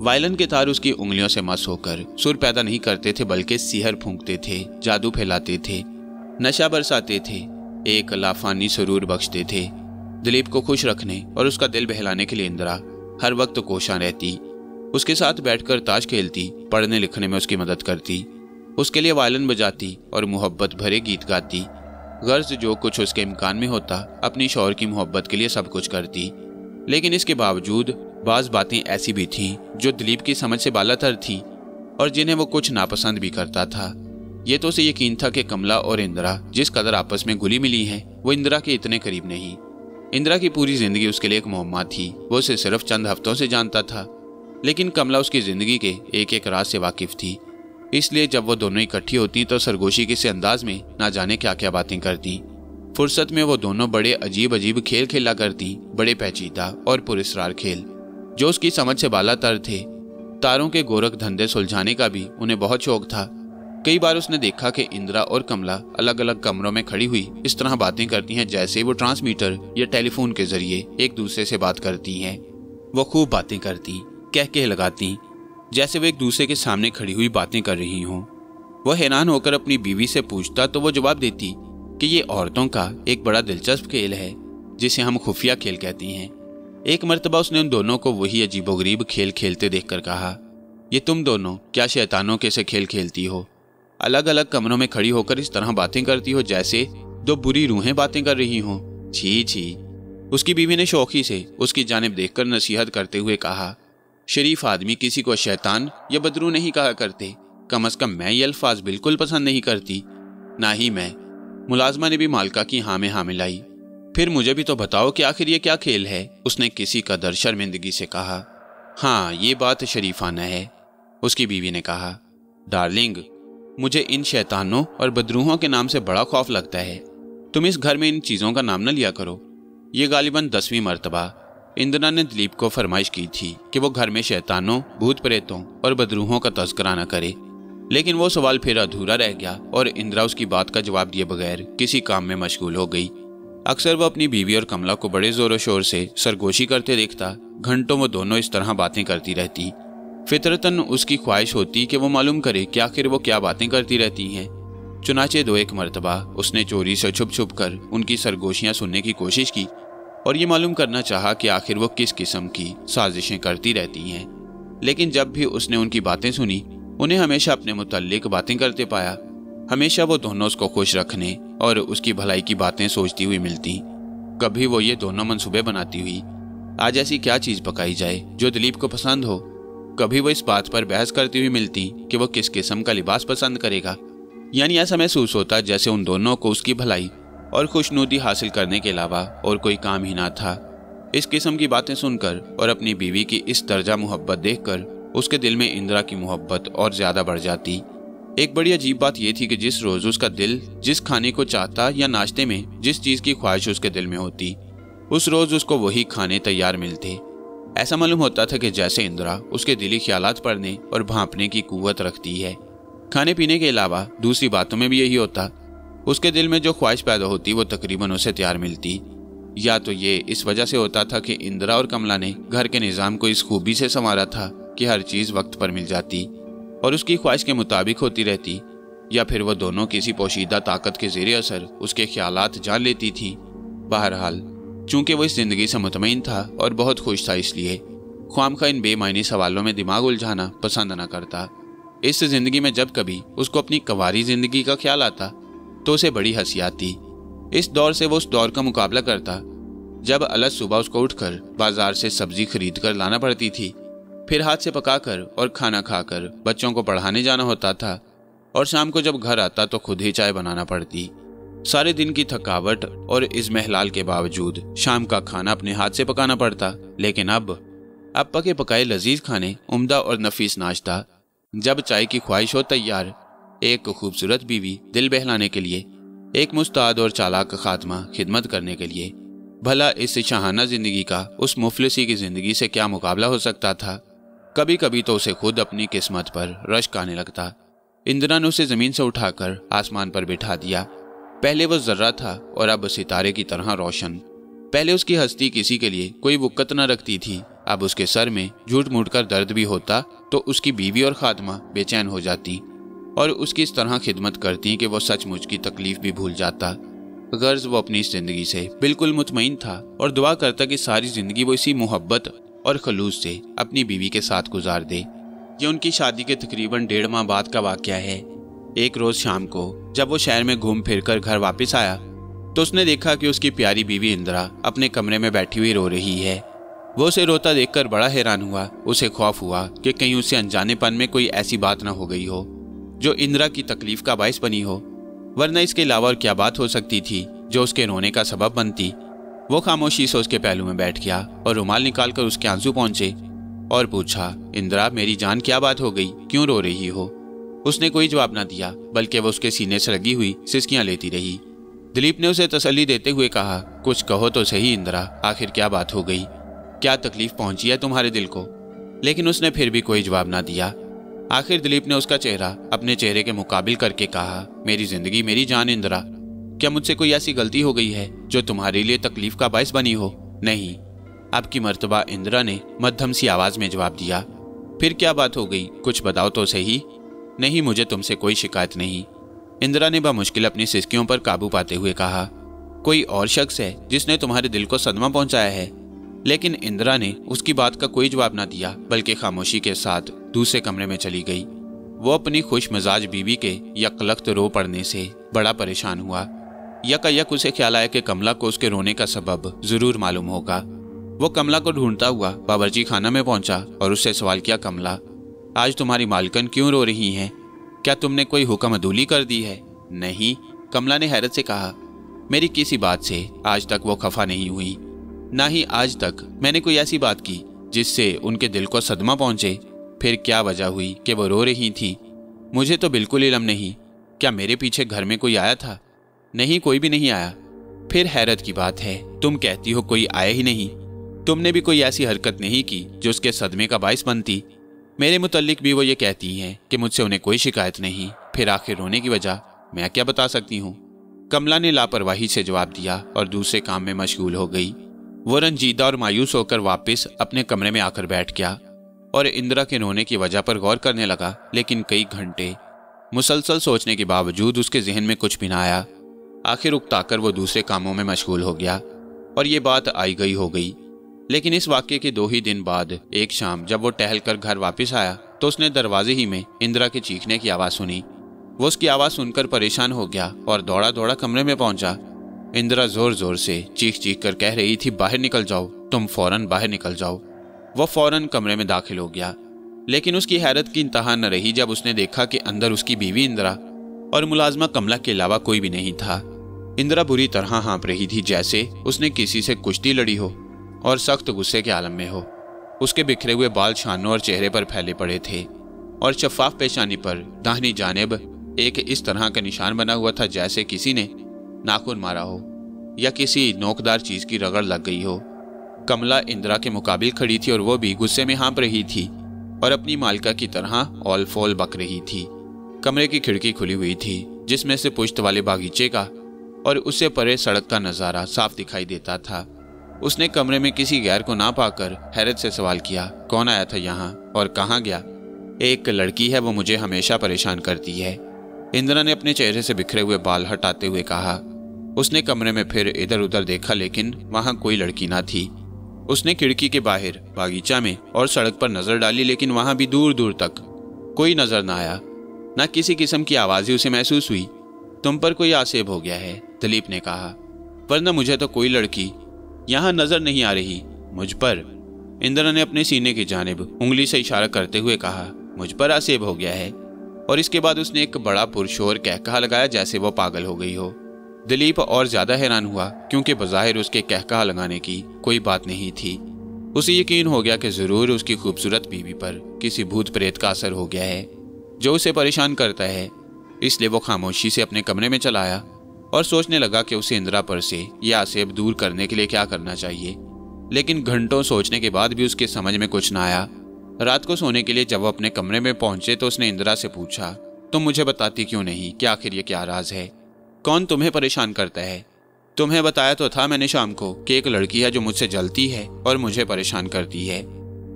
वायलिन के तार उसकी उंगलियों से मस होकर सुर पैदा नहीं करते थे बल्कि सिहर फूंकते थे, जादू फैलाते थे, नशा बरसाते थे, एक लाफानी सुरूर बख्शते थे। दिलीप को खुश रखने और उसका दिल बहलाने के लिए इंदिरा हर वक्त कोशां रहती, उसके साथ बैठकर ताश खेलती, पढ़ने लिखने में उसकी मदद करती, उसके लिए वायलिन बजाती और मोहब्बत भरे गीत गाती। गर्ज जो कुछ उसके इम्कान में होता अपनी शौहर की मोहब्बत के लिए सब कुछ करती। लेकिन इसके बावजूद बाज़ बातें ऐसी भी थीं जो दिलीप की समझ से बालातर थीं और जिन्हें वो कुछ नापसंद भी करता था। ये तो उसे यकीन था कि कमला और इंदिरा जिस कदर आपस में घुली मिली हैं वो इंदिरा के इतने करीब नहीं। इंदिरा की पूरी जिंदगी उसके लिए एक मुअम्मा थी। वो उसे सिर्फ चंद हफ्तों से जानता था, लेकिन कमला उसकी जिंदगी के एक एक राज से वाकिफ थी। इसलिए जब वो दोनों इकट्ठी होती तो सरगोशी के से अंदाज में ना जाने क्या क्या बातें करती। फुर्सत में वो दोनों बड़े अजीब अजीब खेल खेला करती, बड़े पेचीदा और पुरस्कार खेल जो उसकी समझ से बालातर थे। तारों के गोरख धंधे सुलझाने का भी उन्हें बहुत शौक था। कई बार उसने देखा कि इंदिरा और कमला अलग अलग कमरों में खड़ी हुई इस तरह बातें करती हैं जैसे वो ट्रांसमीटर या टेलीफोन के जरिए एक दूसरे से बात करती हैं। वो खूब बातें करती, कह कह लगाती, जैसे वो एक दूसरे के सामने खड़ी हुई बातें कर रही हों। वो हैरान होकर अपनी बीवी से पूछता तो वो जवाब देती कि ये औरतों का एक बड़ा दिलचस्प खेल है जिसे हम खुफिया खेल कहते हैं। एक मर्तबा उसने उन दोनों को वही अजीबोगरीब खेल खेलते देखकर कहा, ये तुम दोनों क्या शैतानों के से खेल खेलती हो? अलग अलग कमरों में खड़ी होकर इस तरह बातें करती हो जैसे दो बुरी रूहें बातें कर रही हों। छी छी। उसकी बीवी ने शौकी से उसकी जानिब देखकर नसीहत करते हुए कहा, शरीफ आदमी किसी को शैतान या बदरू नहीं कहा करते। कम से कम मैं ये अल्फाज बिल्कुल पसंद नहीं करती, ना ही मैं। मुलाजमा ने भी मालका की हाँ में हाँ मिलाई। फिर मुझे भी तो बताओ कि आखिर ये क्या खेल है? उसने किसी कदर शर्मिंदगी से कहा। हाँ, ये बात शरीफाना है, उसकी बीवी ने कहा। डार्लिंग, मुझे इन शैतानों और बदरूहों के नाम से बड़ा खौफ लगता है। तुम इस घर में इन चीज़ों का नाम न लिया करो। ये गालिबन 10वीं मर्तबा इंदिरा ने दिलीप को फरमाइश की थी कि वो घर में शैतानों, भूत प्रेतों और बदरूहों का तज़किरा न करे, लेकिन वो सवाल फिर अधूरा रह गया और इंदिरा उसकी बात का जवाब दिए बगैर किसी काम में मशगूल हो गई। अक्सर वो अपनी बीवी और कमला को बड़े ज़ोर शोर से सरगोशी करते देखता। घंटों वो दोनों इस तरह बातें करती रहती। फितरतन उसकी ख्वाहिश होती कि वो मालूम करे कि आखिर वो क्या बातें करती रहती हैं। चुनाचे 2-1 मर्तबा उसने चोरी से छुप छुप कर उनकी सरगोशियाँ सुनने की कोशिश की और ये मालूम करना चाहा कि आखिर वो किस किस्म की साजिशें करती रहती हैं। लेकिन जब भी उसने उनकी बातें सुनी, उन्हें हमेशा अपने मुतल्लिक बातें करते पाया। हमेशा वो दोनों उसको खुश रखने और उसकी भलाई की बातें सोचती हुई मिलती। कभी वो ये दोनों मंसूबे बनाती हुई आज ऐसी क्या चीज पकाई जाए जो दिलीप को पसंद हो। कभी वो इस बात पर बहस करती हुई मिलती कि वो किस किस्म का लिबास पसंद करेगा। यानी ऐसा महसूस होता जैसे उन दोनों को उसकी भलाई और खुशनुदी हासिल करने के अलावा और कोई काम ही ना था। इस किस्म की बातें सुनकर और अपनी बीवी की इस दर्जा मोहब्बत देखकर उसके दिल में इंदिरा की मोहब्बत और ज्यादा बढ़ जाती। एक बड़ी अजीब बात यह थी कि जिस रोज उसका दिल जिस खाने को चाहता या नाश्ते में जिस चीज की ख्वाहिश उसके दिल में होती, उस रोज उसको वही खाने तैयार मिलते। ऐसा मालूम होता था कि जैसे इंदिरा उसके दिली ख्यालात पढ़ने और भांपने की कुव्वत रखती है। खाने पीने के अलावा दूसरी बातों में भी यही होता। उसके दिल में जो ख्वाहिश पैदा होती वो तकरीबन उसे तैयार मिलती। या तो ये इस वजह से होता था कि इंदिरा और कमला ने घर के निज़ाम को इस खूबी से संवारा था कि हर चीज़ वक्त पर मिल जाती और उसकी ख्वाहिश के मुताबिक होती रहती, या फिर वो दोनों किसी पोशीदा ताकत के ज़ेरे असर उसके ख्यालात जान लेती थी। बहरहाल चूंकि वो इस ज़िंदगी से मुतमईन था और बहुत खुश था, इसलिए ख्वामखा इन बेमायनी सवालों में दिमाग उलझाना पसंद न करता। इस ज़िंदगी में जब कभी उसको अपनी कंवारी ज़िंदगी का ख्याल आता तो उसे बड़ी हंसी आती। इस दौर से वो उस दौर का मुकाबला करता जब अलग सुबह उसको उठकर बाजार से सब्जी खरीद कर लाना पड़ती थी, फिर हाथ से पकाकर और खाना खाकर बच्चों को पढ़ाने जाना होता था, और शाम को जब घर आता तो खुद ही चाय बनाना पड़ती। सारे दिन की थकावट और इज़्मेहलाल के बावजूद शाम का खाना अपने हाथ से पकाना पड़ता। लेकिन अब पके पकाए लजीज खाने, उम्दा और नफीस नाश्ता, जब चाय की ख्वाहिश हो तैयार, एक खूबसूरत बीवी दिल बहलाने के लिए, एक मुस्ताद और चालाक खात्मा खिदमत करने के लिए, भला इस शाहाना जिंदगी का उस मुफलिसी की जिंदगी से क्या मुकाबला हो सकता था। कभी कभी तो उसे खुद अपनी किस्मत पर रश्क आने लगता। इंदिरा ने उसे जमीन से उठाकर आसमान पर बिठा दिया। पहले वो जर्रा था और अब सितारे की तरह रोशन। पहले उसकी हस्ती किसी के लिए कोई वक़्त न रखती थी। अब उसके सर में झूठ मूठ कर दर्द भी होता तो उसकी बीवी और खात्मा बेचैन हो जाती और उसकी इस तरह खिदमत करती कि वो सचमुच की तकलीफ भी भूल जाता। गर्ज वो अपनी इस जिंदगी से बिल्कुल मुतमईन था और दुआ करता कि सारी जिंदगी वो इसी मोहब्बत और खलूस से अपनी बीवी के साथ गुजार दे। ये उनकी शादी के तकरीबन 1.5 माह बाद का वाकया है। एक रोज शाम को जब वो शहर में घूम फिर कर घर वापस आया तो उसने देखा कि उसकी प्यारी बीवी इंदिरा अपने कमरे में बैठी हुई रो रही है। वो उसे रोता देखकर बड़ा हैरान हुआ। उसे खौफ हुआ कि कहीं उसे अनजानेपन में कोई ऐसी बात न हो गई हो जो इंदिरा की तकलीफ का बायस बनी हो, वरना इसके अलावा और क्या बात हो सकती थी जो उसके रोने का सबब बनती। वो खामोशी से उसके पहलू में बैठ गया और रुमाल निकालकर उसके आंसू पहुंचे और पूछा, इंदिरा मेरी जान क्या बात हो गई, क्यों रो रही हो? उसने कोई जवाब न दिया, बल्कि वो उसके सीने से लगी हुई सिसकियां लेती रही। दिलीप ने उसे तसल्ली देते हुए कहा, कुछ कहो तो सही इंदिरा, आखिर क्या बात हो गई, क्या तकलीफ पहुंची है तुम्हारे दिल को? लेकिन उसने फिर भी कोई जवाब ना दिया। आखिर दिलीप ने उसका चेहरा अपने चेहरे के मुकाबिल करके कहा, मेरी जिंदगी मेरी जान इंदिरा, क्या मुझसे कोई ऐसी गलती हो गई है जो तुम्हारे लिए तकलीफ का बायस बनी हो? नहीं। अब की मर्तबा इंदिरा ने मध्यम सी आवाज में जवाब दिया। फिर क्या बात हो गई, कुछ बताओ तो सही। नहीं, मुझे तुमसे कोई शिकायत नहीं। इंदिरा ने बामुश्किल अपनी सिसकियों पर काबू पाते हुए कहा, कोई और शख्स है जिसने तुम्हारे दिल को सदमा पहुंचाया है? लेकिन इंदिरा ने उसकी बात का कोई जवाब ना दिया, बल्कि खामोशी के साथ दूसरे कमरे में चली गई। वो अपनी खुश मिजाज बीवी के यकलख्त रो पड़ने से बड़ा परेशान हुआ। यकायक उसे ख्याल आया कि कमला को उसके रोने का सबब जरूर मालूम होगा। वो कमला को ढूंढता हुआ बावर्ची खाना में पहुंचा और उससे सवाल किया, कमला आज तुम्हारी मालकन क्यों रो रही हैं? क्या तुमने कोई हुक्म अदूली कर दी है? नहीं, कमला ने हैरत से कहा, मेरी किसी बात से आज तक वो खफा नहीं हुई, ना ही आज तक मैंने कोई ऐसी बात की जिससे उनके दिल को सदमा पहुंचे। फिर क्या वजह हुई कि वो रो रही थी? मुझे तो बिल्कुल इल्म नहीं। क्या मेरे पीछे घर में कोई आया था? नहीं, कोई भी नहीं आया। फिर हैरत की बात है, तुम कहती हो कोई आया ही नहीं। तुमने भी कोई ऐसी हरकत नहीं की जो उसके सदमे का बायस बनती। मेरे मुतल्लिक भी वो ये कहती हैं कि मुझसे उन्हें कोई शिकायत नहीं। फिर आखिर रोने की वजह मैं क्या बता सकती हूँ? कमला ने लापरवाही से जवाब दिया और दूसरे काम में मशगूल हो गई। वो रंजीदा और मायूस होकर वापस अपने कमरे में आकर बैठ गया और इंदिरा के रोने की वजह पर गौर करने लगा। लेकिन कई घंटे मुसलसल सोचने के बावजूद उसके जहन में कुछ भी ना आया। आखिर उकताकर वो दूसरे कामों में मशगूल हो गया और ये बात आई गई हो गई। लेकिन इस वाक्य के 2 ही दिन बाद एक शाम जब वो टहलकर घर वापस आया तो उसने दरवाजे ही में इंदिरा के चीखने की आवाज़ सुनी। वो उसकी आवाज़ सुनकर परेशान हो गया और दौड़ा दौड़ा कमरे में पहुंचा। इंदिरा जोर जोर से चीख चीख कर कह रही थी, बाहर निकल जाओ, तुम फौरन बाहर निकल जाओ। वो फौरन कमरे में दाखिल हो गया, लेकिन उसकी हैरत की इंतहा न रही जब उसने देखा कि अंदर उसकी बीवी इंदिरा और मुलाजमा कमला के अलावा कोई भी नहीं था। इंदिरा बुरी तरह हाँप रही थी, जैसे उसने किसी से कुश्ती लड़ी हो और सख्त गुस्से के आलम में हो। उसके बिखरे हुए बाल शानों और चेहरे पर फैले पड़े थे और शफाफ पेशानी पर दाहिनी जानिब एक इस तरह का निशान बना हुआ था जैसे किसी ने नाखून मारा हो या किसी नोकदार चीज की रगड़ लग गई हो। कमला इंदिरा के मुकाबिल खड़ी थी और वो भी गुस्से में हाँप रही थी और अपनी मालिका की तरह ऑल फोल बक रही थी। कमरे की खिड़की खुली हुई थी जिसमें से पुश्त वाले बागीचे का और उससे परे सड़क का नजारा साफ दिखाई देता था। उसने कमरे में किसी गैर को ना पाकर हैरत से सवाल किया, कौन आया था यहाँ और कहाँ गया? एक लड़की है, वो मुझे हमेशा परेशान करती है। इंदिरा ने अपने चेहरे से बिखरे हुए बाल हटाते हुए कहा। उसने कमरे में फिर इधर उधर देखा, लेकिन वहां कोई लड़की ना थी। उसने खिड़की के बाहर बागीचा में और सड़क पर नजर डाली, लेकिन वहां भी दूर दूर तक कोई नजर ना आया। ना किसी किस्म की आवाज़ उसे महसूस हुई। तुम पर कोई आसेब हो गया है, दिलीप ने कहा, वरना मुझे तो कोई लड़की यहाँ नजर नहीं आ रही। मुझ पर? इंदिरा ने अपने सीने की जानिब उंगली से इशारा करते हुए कहा, मुझ पर आसेब हो गया है। और इसके बाद उसने एक बड़ा पुरशोर कहकहा लगाया जैसे वो पागल हो गई हो। दिलीप और ज्यादा हैरान हुआ क्योंकि बज़ाहिर उसके कहकहा लगाने की कोई बात नहीं थी। उसे यकीन हो गया कि जरूर उसकी खूबसूरत बीवी पर किसी भूत प्रेत का असर हो गया है जो उसे परेशान करता है। इसलिए वो खामोशी से अपने कमरे में चला आया और सोचने लगा कि उसे इंदिरा पर से यह आसेब दूर करने के लिए क्या करना चाहिए। लेकिन घंटों सोचने के बाद भी उसके समझ में कुछ ना आया। रात को सोने के लिए जब वो अपने कमरे में पहुंचे तो उसने इंदिरा से पूछा, तुम मुझे बताती क्यों नहीं कि आखिर ये क्या राज है? कौन तुम्हें परेशान करता है? तुम्हें बताया तो था मैंने शाम को कि एक लड़की है जो मुझसे जलती है और मुझे परेशान करती है।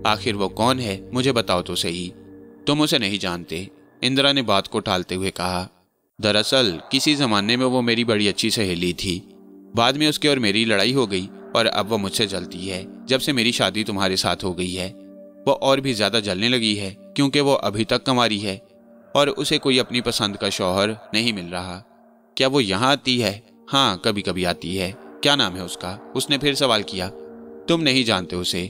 आखिर वो कौन है, मुझे बताओ तो सही। तुम उसे नहीं जानते, इंदिरा ने बात को टालते हुए कहा। दरअसल किसी जमाने में वो मेरी बड़ी अच्छी सहेली थी। बाद में उसके और मेरी लड़ाई हो गई और अब वो मुझसे जलती है। जब से मेरी शादी तुम्हारे साथ हो गई है वो और भी ज्यादा जलने लगी है, क्योंकि वो अभी तक कंवारी है और उसे कोई अपनी पसंद का शौहर नहीं मिल रहा। क्या वो यहाँ आती है? हाँ, कभी कभी आती है। क्या नाम है उसका? उसने फिर सवाल किया। तुम नहीं जानते उसे?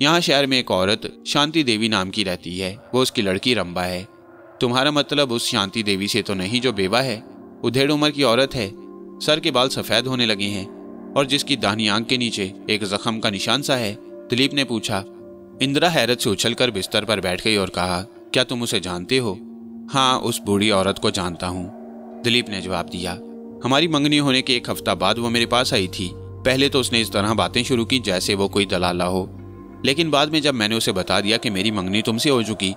यहाँ शहर में एक औरत शांति देवी नाम की रहती है, वो उसकी लड़की रंबा है। तुम्हारा मतलब उस शांति देवी से तो नहीं जो बेवा है, उधेड़ उम्र की औरत है, सर के बाल सफेद होने लगे हैं और जिसकी दाहिनी आंख के नीचे एक जख्म का निशान सा है? दिलीप ने पूछा। इंदिरा हैरत से उछलकर बिस्तर पर बैठ गई और कहा, क्या तुम उसे जानते हो? हाँ, उस बूढ़ी औरत को जानता हूँ, दिलीप ने जवाब दिया। हमारी मंगनी होने के 1 हफ्ता बाद वो मेरे पास आई थी। पहले तो उसने इस तरह बातें शुरू की जैसे वो कोई दलाला हो, लेकिन बाद में जब मैंने उसे बता दिया कि मेरी मंगनी तुमसे हो चुकी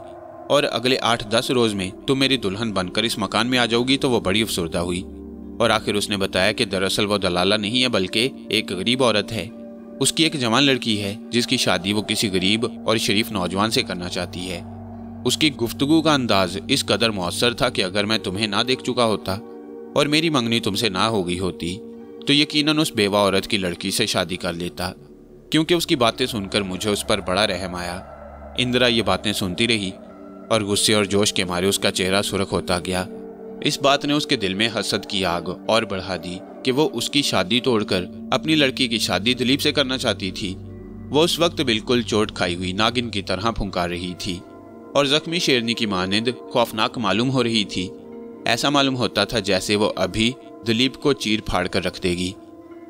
और अगले 8-10 रोज में तुम मेरी दुल्हन बनकर इस मकान में आ जाओगी, तो वो बड़ी अफसरदा हुई। और आखिर उसने बताया कि दरअसल वो दलाला नहीं है बल्कि एक गरीब औरत है। उसकी एक जवान लड़की है जिसकी शादी वो किसी गरीब और शरीफ नौजवान से करना चाहती है। उसकी गुफ्तगू का अंदाज इस कदर मौसर था कि अगर मैं तुम्हें ना देख चुका होता और मेरी मंगनी तुमसे ना हो गई होती तो यकीनन उस बेवा औरत की लड़की से शादी कर लेता, क्योंकि उसकी बातें सुनकर मुझे उस पर बड़ा रहम आया। इंदिरा ये बातें सुनती रही और गुस्से और जोश के मारे उसका चेहरा सुर्ख होता गया। इस बात ने उसके दिल में हसद की आग और बढ़ा दी कि वो उसकी शादी तोड़कर अपनी लड़की की शादी दिलीप से करना चाहती थी। वो उस वक्त बिल्कुल चोट खाई हुई नागिन की तरह फुंकार रही थी और जख्मी शेरनी की मानिंद खौफनाक मालूम हो रही थी। ऐसा मालूम होता था जैसे वो अभी दिलीप को चीर फाड़ कर रख देगी,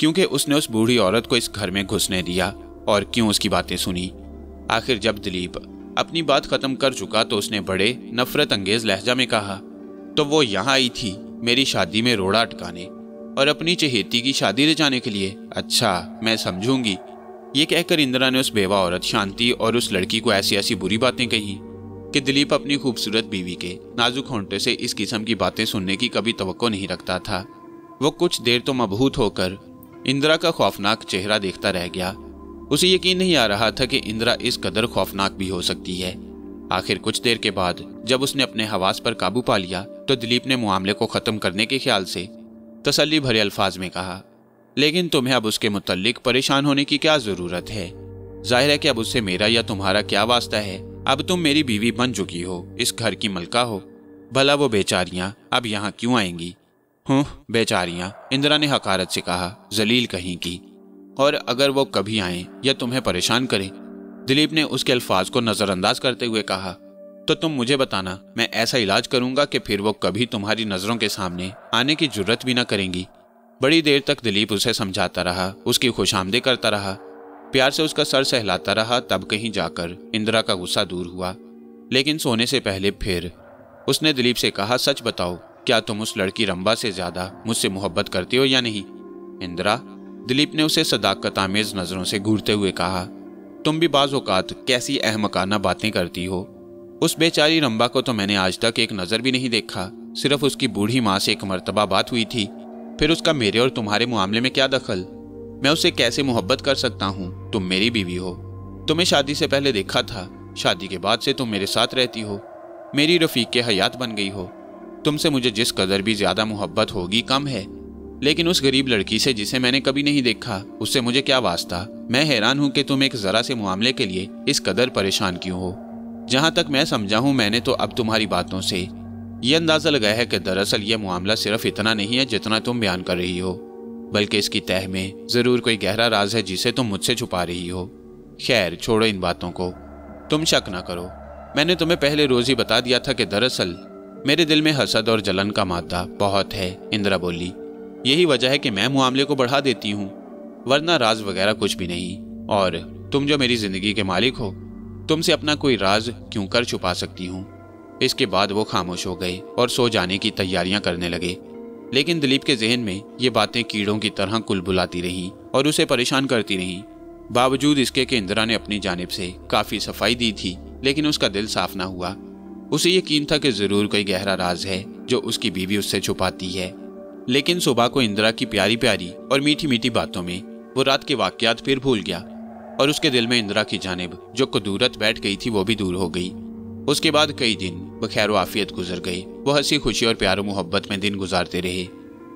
क्योंकि उसने उस बूढ़ी औरत को इस घर में घुसने दिया और क्यों उसकी बातें सुनी। आखिर जब दिलीप अपनी बात खत्म कर चुका तो उसने बड़े नफरत अंगेज लहजा में कहा, तो वो यहाँ आई थी मेरी शादी में रोड़ा अटकाने और अपनी चहेती की शादी ले जाने के लिए? अच्छा, मैं समझूंगी। ये कहकर इंदिरा ने उस बेवा औरत शांति और उस लड़की को ऐसी ऐसी बुरी बातें कही कि दिलीप अपनी खूबसूरत बीवी के नाजुक होंठे से इस किस्म की बातें सुनने की कभी तवक्को नहीं रखता था। वो कुछ देर तो मबहूत होकर इंदिरा का खौफनाक चेहरा देखता रह गया। उसे यकीन नहीं आ रहा था कि इंदिरा इस कदर खौफनाक भी हो सकती है। आखिर कुछ देर के बाद जब उसने अपने हवास पर काबू पा लिया तो दिलीप ने मामले को खत्म करने के ख्याल से तसल्ली भरे अल्फाज में कहा, लेकिन तुम्हें अब उसके मुतल्लिक परेशान होने की क्या जरूरत है? जाहिर है कि अब उससे मेरा या तुम्हारा क्या वास्ता है। अब तुम मेरी बीवी बन चुकी हो, इस घर की मलका हो। भला वो बेचारियां अब यहाँ क्यों आएंगी? बेचारियां, इंदिरा ने हकारत से कहा, जलील कहीं की। और अगर वो कभी आए या तुम्हें परेशान करें, दिलीप ने उसके अल्फाज को नजरअंदाज करते हुए कहा, तो तुम मुझे बताना, मैं ऐसा इलाज करूंगा कि फिर वो कभी तुम्हारी नजरों के सामने आने की जुर्रत भी ना करेंगी। बड़ी देर तक दिलीप उसे समझाता रहा, उसकी खुशामदी करता रहा, प्यार से उसका सर सहलाता रहा। तब कहीं जाकर इंदिरा का गुस्सा दूर हुआ। लेकिन सोने से पहले फिर उसने दिलीप से कहा, सच बताओ, क्या तुम उस लड़की रंबा से ज्यादा मुझसे मोहब्बत करते हो या नहीं? इंदिरा, दिलीप ने उसे सदाकत आमेज नजरों से घूरते हुए कहा, तुम भी बाज़ औक़ात कैसी अहमकाना बातें करती हो। उस बेचारी रंबा को तो मैंने आज तक एक नज़र भी नहीं देखा। सिर्फ उसकी बूढ़ी माँ से एक मर्तबा बात हुई थी। फिर उसका मेरे और तुम्हारे मामले में क्या दखल? मैं उससे कैसे मोहब्बत कर सकता हूँ? तुम मेरी बीवी हो, तुम्हें शादी से पहले देखा था, शादी के बाद से तुम मेरे साथ रहती हो, मेरी रफीक के हयात बन गई हो। तुमसे मुझे जिस कदर भी ज्यादा मोहब्बत होगी कम है। लेकिन उस गरीब लड़की से जिसे मैंने कभी नहीं देखा, उससे मुझे क्या वास्ता? मैं हैरान हूं कि तुम एक जरा से मामले के लिए इस कदर परेशान क्यों हो। जहां तक मैं समझा हूं, मैंने तो अब तुम्हारी बातों से ये अंदाजा लगाया है कि दरअसल यह मामला सिर्फ इतना नहीं है जितना तुम बयान कर रही हो, बल्कि इसकी तह में जरूर कोई गहरा राज है जिसे तुम मुझसे छुपा रही हो। खैर छोड़ो इन बातों को, तुम शक ना करो, मैंने तुम्हें पहले रोज ही बता दिया था कि दरअसल मेरे दिल में हसद और जलन का मादा बहुत है। इंदिरा बोली, यही वजह है कि मैं मामले को बढ़ा देती हूँ, वरना राज वगैरह कुछ भी नहीं। और तुम जो मेरी जिंदगी के मालिक हो, तुमसे अपना कोई राज क्यों कर छुपा सकती हूँ। इसके बाद वो खामोश हो गए और सो जाने की तैयारियां करने लगे। लेकिन दिलीप के जहन में ये बातें कीड़ों की तरह कुलबुलाती रहीं और उसे परेशान करती रहीं। बावजूद इसके कि इंदिरा ने अपनी जानिब से काफी सफाई दी थी, लेकिन उसका दिल साफ ना हुआ। उसे यकीन था कि जरूर कोई गहरा राज है जो उसकी बीवी उससे छुपाती है। लेकिन सुबह को इंदिरा की प्यारी प्यारी और मीठी मीठी बातों में वो रात के वाकयात फिर भूल गया और उसके दिल में इंदिरा की जानिब जो कुदूरत बैठ गई थी वो भी दूर हो गई। उसके बाद कई दिन बखैर आफियत गुजर गए। वो हंसी खुशी और प्यार मोहब्बत में दिन गुजारते रहे।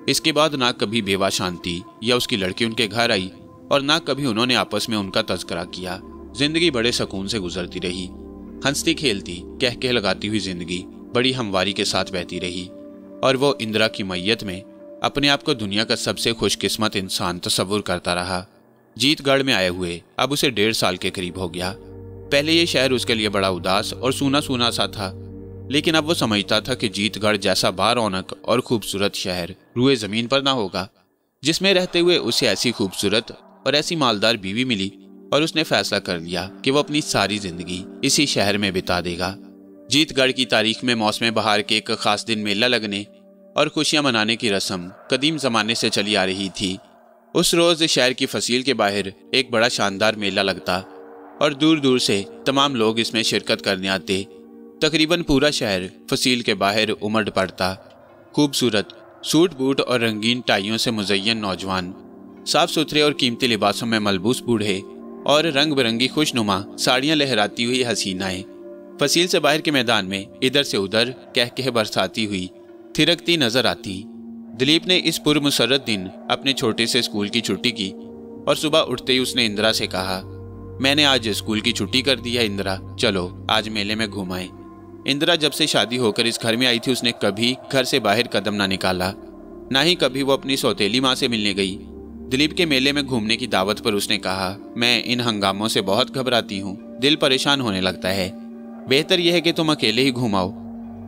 इसके बाद ना कभी बेवा शांति या उसकी लड़की उनके घर आई और ना कभी उन्होंने आपस में उनका तज़किरा किया। जिंदगी बड़े सुकून से गुजरती रही। हंसती खेलती कह कह लगाती हुई जिंदगी बड़ी हमवारी के साथ बहती रही। और वो इंदिरा की मैयत में अपने आप को दुनिया का सबसे खुशकिस्मत इंसान तस्वुर करता रहा। जीतगढ़ में आए हुए अब उसे 1.5 साल के करीब हो गया। पहले ये शहर उसके लिए बड़ा उदास और सूना सूना सा था, लेकिन अब वो समझता था कि जीतगढ़ जैसा बारौनक और खूबसूरत शहर रुए जमीन पर ना होगा, जिसमें रहते हुए उसे ऐसी खूबसूरत और ऐसी मालदार बीवी मिली। और उसने फैसला कर लिया कि वो अपनी सारी जिंदगी इसी शहर में बिता देगा। जीतगढ़ की तारीख में मौसम बहार के एक खास दिन मेला लगने और खुशियां मनाने की रस्म कदीम जमाने से चली आ रही थी। उस रोज शहर की फसील के बाहर एक बड़ा शानदार मेला लगता और दूर दूर से तमाम लोग इसमें शिरकत करने आते। तकरीबन पूरा शहर फसील के बाहर उमड़ पड़ता। खूबसूरत सूट बूट और रंगीन टाइयों से मुज़य्यन नौजवान, साफ सुथरे और कीमती लिबासों में मलबूस बूढ़े और रंग बिरंगी खुशनुमा साड़ियां लहराती हुई हसीनाएं फसील से बाहर के मैदान में इधर से उधर कह कह बरसाती हुई थिरकती नजर आती। दिलीप ने इस पुरमसरत दिन अपने छोटे से स्कूल की छुट्टी की और सुबह उठते ही उसने इंदिरा से कहा, मैंने आज स्कूल की छुट्टी कर दी है इंदिरा, चलो आज मेले में घुमाएं। इंदिरा जब से शादी होकर इस घर में आई थी, उसने कभी घर से बाहर कदम ना निकाला, ना ही कभी वो अपनी सौतेली माँ से मिलने गई। दिलीप के मेले में घूमने की दावत पर उसने कहा, मैं इन हंगामों से बहुत घबराती हूँ, दिल परेशान होने लगता है। बेहतर यह है कि तुम अकेले ही घुमाओ।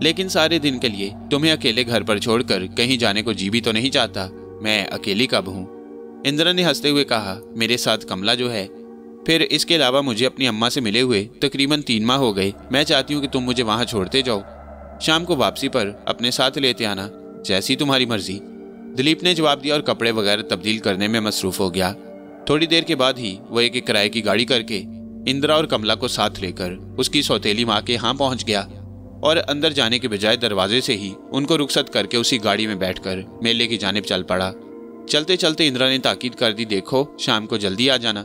लेकिन सारे दिन के लिए तुम्हें अकेले घर पर छोड़कर कहीं जाने को जी भी तो नहीं चाहता। मैं अकेली कब हूँ? इंदिरा ने हंसते हुए कहा, मेरे साथ कमला जो है, फिर इसके अलावा मुझे अपनी अम्मा से मिले हुए तकरीबन 3 माह हो गए। मैं चाहती हूँ कि तुम मुझे वहाँ छोड़ते जाओ, शाम को वापसी पर अपने साथ लेते आना, जैसी तुम्हारी मर्जी। दिलीप ने जवाब दिया और कपड़े वगैरह तब्दील करने में मसरूफ हो गया। थोड़ी देर के बाद ही वो एक किराए की गाड़ी करके इंदिरा और कमला को साथ लेकर उसकी सौतेली माँ के यहाँ पहुँच गया और अंदर जाने के बजाय दरवाजे से ही उनको रुखसत करके उसी गाड़ी में बैठकर मेले की जानिब चल पड़ा। चलते चलते इंदिरा ने ताकीद कर दी, देखो शाम को जल्दी आ जाना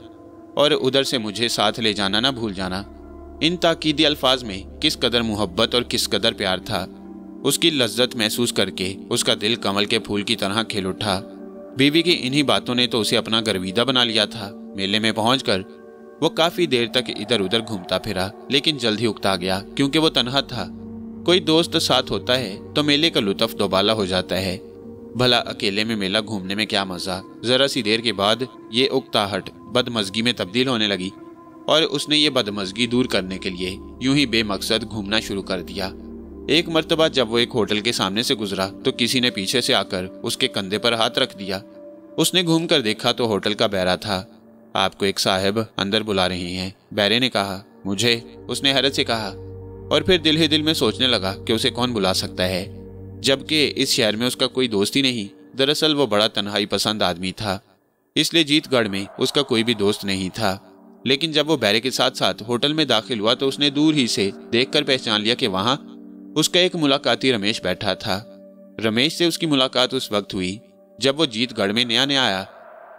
और उधर से मुझे साथ ले जाना ना भूल जाना। इन ताकीदी अल्फाज में किस कदर मोहब्बत और किस कदर प्यार था। उसकी लज्जत महसूस करके उसका दिल कमल के फूल की तरह खिल उठा। बीवी की इन्हीं बातों ने तो उसे अपना गर्विदा बना लिया था। मेले में पहुंचकर वो काफी देर तक इधर उधर घूमता फिरा, लेकिन जल्द ही उकता गया क्योंकि वो तन्हा था। कोई दोस्त साथ होता है तो मेले का लुत्फ दोबाला हो जाता है। भला अकेले में मेला घूमने में क्या मजा। जरा सी देर के बाद ये उकताहट बदमजगी में तब्दील होने लगी और उसने ये बदमजगी दूर करने के लिए यूं ही बेमकसद घूमना शुरू कर दिया। एक मर्तबा जब वो एक होटल के सामने से गुजरा तो किसी ने पीछे से आकर उसके कंधे पर हाथ रख दिया। उसने घूमकर देखा तो होटल का बैरा था। आपको एक साहब अंदर बुला रहे हैं, बैरे ने कहा। मुझे? उसने हैरत से कहा और फिर दिल ही दिल में सोचने लगा कि उसे कौन बुला सकता है, जबकि इस शहर में उसका कोई दोस्त ही नहीं। दरअसल वो बड़ा तन्हाई पसंद आदमी था, इसलिए जीतगढ़ में उसका कोई भी दोस्त नहीं था। लेकिन जब वो बैरे के साथ साथ होटल में दाखिल हुआ तो उसने दूर ही से देखकर पहचान लिया कि वहां उसका एक मुलाकाती रमेश बैठा था। रमेश से उसकी मुलाकात उस वक्त हुई जब वो जीतगढ़ में नया नया आया,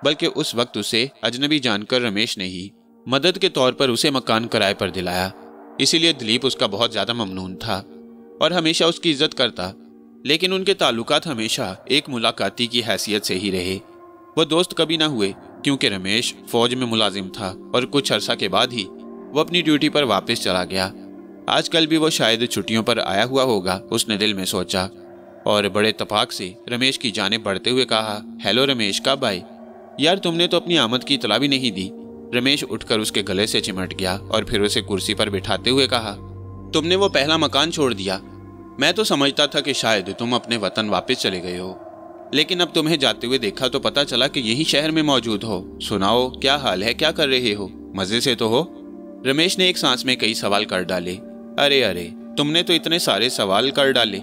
बल्कि उस वक्त उसे अजनबी जानकर रमेश ने ही मदद के तौर पर उसे मकान किराए पर दिलाया। इसीलिए दिलीप उसका बहुत ज्यादा ममनून था और हमेशा उसकी इज्जत करता। लेकिन उनके ताल्लुकात हमेशा एक मुलाकाती की हैसियत से ही रहे। वो दोस्त कभी ना हुए क्योंकि रमेश फौज में मुलाजिम था और कुछ अरसा के बाद ही वो अपनी ड्यूटी पर वापस चला गया। आजकल भी वो शायद छुट्टियों पर आया हुआ होगा, उसने दिल में सोचा और बड़े तफाक से रमेश की जानिब बढ़ते हुए कहा, हेलो रमेश, कब आए? यार तुमने तो अपनी आमद की इतला भी नहीं दी। रमेश उठकर उसके गले से चिमट गया और फिर उसे कुर्सी पर बिठाते हुए कहा, तुमने वो पहला मकान छोड़ दिया। मैं तो समझता था कि शायद तुम अपने वतन वापस चले गए हो, लेकिन अब तुम्हें जाते हुए देखा तो पता चला कि यही शहर में मौजूद हो। सुनाओ, क्या हाल है, क्या कर रहे हो? मजे से तो हो? रमेश ने एक सांस में कई सवाल कर डाले। अरे अरे, तुमने तो इतने सारे सवाल कर डाले,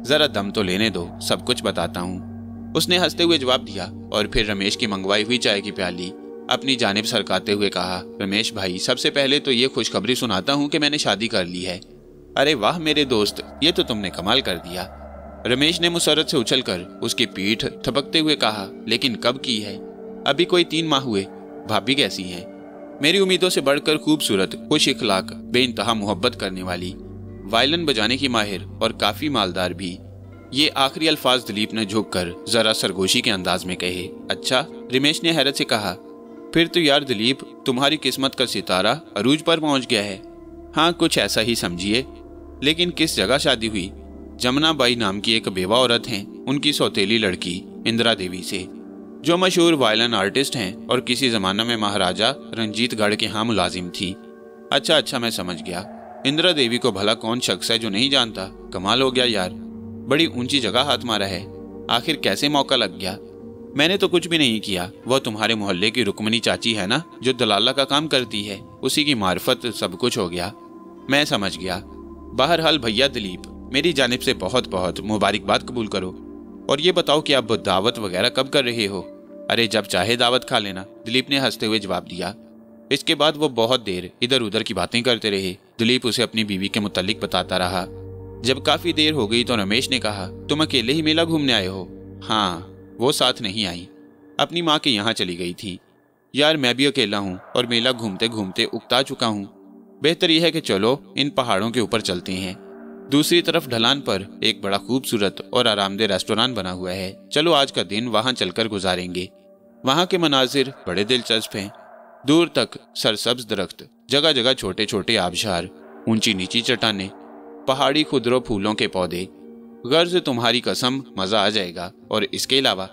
जरा दम तो लेने दो, सब कुछ बताता हूँ, उसने हंसते हुए जवाब दिया और फिर रमेश की मंगवाई हुई चाय की प्याली अपनी जानिब सरकाते हुए कहा, रमेश भाई, सबसे पहले तो ये खुशखबरी सुनाता हूँ कि मैंने शादी कर ली है। अरे वाह मेरे दोस्त, ये तो तुमने कमाल कर दिया। रमेश ने मुसरत से उछलकर उसकी पीठ थपकते हुए कहा, लेकिन कब की है? अभी कोई 3 माह हुए। भाभी कैसी है? मेरी उम्मीदों से बढ़कर खूबसूरत, खुश इखलाक, बेइंतहा मोहब्बत करने वाली, वायलिन बजाने की माहिर और काफी मालदार भी। ये आखिरी अल्फाज दिलीप ने झुककर जरा सरगोशी के अंदाज में कहे। अच्छा, रमेश ने हैरत से कहा, फिर तो यार दिलीप, तुम्हारी किस्मत का सितारा अरूज पर पहुंच गया है। हाँ, कुछ ऐसा ही समझिए। लेकिन किस जगह शादी हुई? जमुना बाई नाम की एक बेवा औरत हैं, उनकी सौतेली लड़की इंदिरा देवी से, जो मशहूर वायलिन आर्टिस्ट हैं और किसी जमाना में महाराजा रंजीतगढ़ के यहाँ मुलाजिम थी। अच्छा, मैं समझ गया। इंदिरा देवी को भला कौन शख्स है जो नहीं जानता? कमाल हो गया यार, बड़ी ऊंची जगह हाथ मारा है। आखिर कैसे मौका लग गया? मैंने तो कुछ भी नहीं किया। वह तुम्हारे मोहल्ले की रुक्मनी चाची है ना, जो दलाला का काम करती है, उसी की मार्फत सब कुछ हो गया। मैं समझ गया। बहरहाल भैया दिलीप, मेरी जानिब से बहुत बहुत मुबारकबाद कबूल करो। और ये बताओ कि आप दावत वगैरह कब कर रहे हो? अरे जब चाहे दावत खा लेना, दिलीप ने हंसते हुए जवाब दिया। इसके बाद वो बहुत देर इधर उधर की बातें करते रहे। दिलीप उसे अपनी बीवी के मुतालिक बताता रहा। जब काफी देर हो गई तो रमेश ने कहा, तुम अकेले ही मेला घूमने आए हो? हाँ, वो साथ नहीं आई, अपनी माँ के यहाँ चली गई थी। यार मैं भी अकेला हूँ और मेला घूमते घूमते उकता चुका हूँ। बेहतर यह है कि चलो इन पहाड़ों के ऊपर चलते हैं। दूसरी तरफ ढलान पर एक बड़ा खूबसूरत और आरामदेह रेस्टोरेंट बना हुआ है। चलो आज का दिन वहां चलकर गुजारेंगे। वहां के मनाजिर बड़े दिलचस्प हैं। दूर तक सरसब्ज दरख्त, जगह जगह छोटे छोटे आबशार, ऊंची नीची चट्टानें, पहाड़ी खुदरो फूलों के पौधे। गर्ज तुम्हारी कसम, मजा आ जाएगा। और इसके अलावा,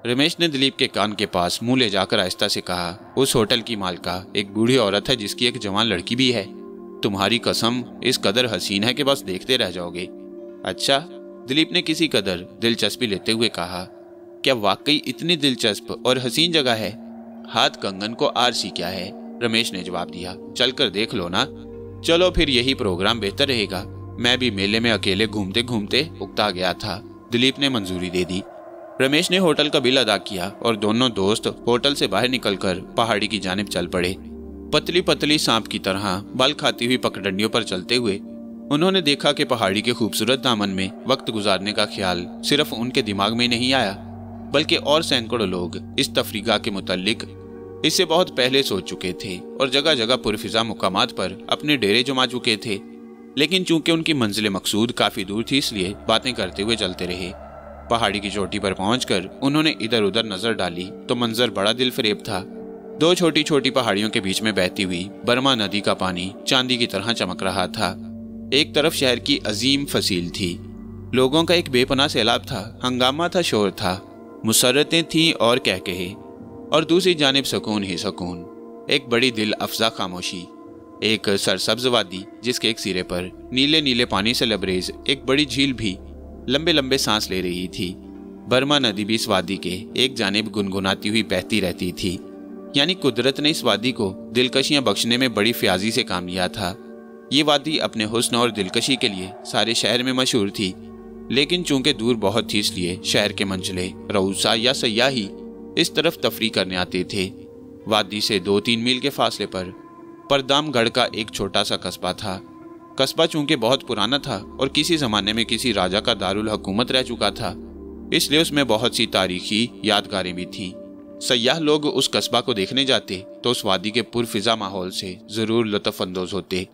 रमेश ने दिलीप के कान के पास मुंह ले जाकर आहिस्ता से कहा, उस होटल की मालका एक बूढ़ी औरत है जिसकी एक जवान लड़की भी है। तुम्हारी कसम इस कदर हसीन है कि बस देखते रह जाओगे। अच्छा, दिलीप ने किसी कदर दिलचस्पी लेते हुए कहा, क्या वाकई इतनी दिलचस्प और हसीन जगह है? हाथ कंगन को आरसी क्या है? रमेश ने जवाब दिया, चलकर देख लो ना। चलो फिर यही प्रोग्राम बेहतर रहेगा। मैं भी मेले में अकेले घूमते घूमते उकता गया था। दिलीप ने मंजूरी दे दी। रमेश ने होटल का बिल अदा किया और दोनों दोस्त होटल से बाहर निकलकर पहाड़ी की जानिब चल पड़े। पतली पतली सांप की तरह बल खाती हुई पगडंडियों पर चलते हुए उन्होंने देखा कि पहाड़ी के खूबसूरत दामन में वक्त गुजारने का ख्याल सिर्फ उनके दिमाग में नहीं आया, बल्कि और सैकड़ों लोग इस तफरीगा के मुतालिक इससे बहुत पहले सोच चुके थे और जगह जगह पुरफिजा मुकामात पर अपने डेरे जमा चुके थे। लेकिन चूंकि उनकी मंजिल मकसूद काफी दूर थी, इसलिए बातें करते हुए चलते रहे। पहाड़ी की चोटी पर पहुंचकर उन्होंने इधर उधर नजर डाली तो मंजर बड़ा दिल फरेब था। दो छोटी छोटी पहाड़ियों के बीच में बहती हुई बर्मा नदी का पानी चांदी की तरह चमक रहा था। एक तरफ शहर की अजीम फसील थी, लोगों का एक बेपनाह सैलाब था, हंगामा था, शोर था, मुसर्रतें थीं और कहकहे, और दूसरी जानिब सुकून ही सुकून, एक बड़ी दिल अफजा खामोशी, एक सरसब्ज वादी जिसके एक सिरे पर नीले नीले पानी से लबरेज एक बड़ी झील भी लंबे लंबे सांस ले रही थी। बर्मा नदी भी इस वादी के एक जानिब गुनगुनाती हुई बहती रहती थी। यानी कुदरत ने इस वादी को दिलकशियां बख्शने में बड़ी फ्याजी से काम लिया था। ये वादी अपने हुस्न और दिलकशी के लिए सारे शहर में मशहूर थी, लेकिन चूंकि दूर बहुत थी इसलिए शहर के मंझले, रऊसा या सयाही इस तरफ तफरी करने आते थे। वादी से 2-3 मील के फासले पर परदामगढ़ का एक छोटा सा कस्बा था। कस्बा चूंकि बहुत पुराना था और किसी जमाने में किसी राजा का दारुल हुकूमत रह चुका था, इसलिए उसमें बहुत सी तारीखी यादगारें भी थीं। सयाह लोग उस कस्बा को देखने जाते तो उस वादी के पुरफिजा माहौल से जरूर लुत्फ अंदोज होते।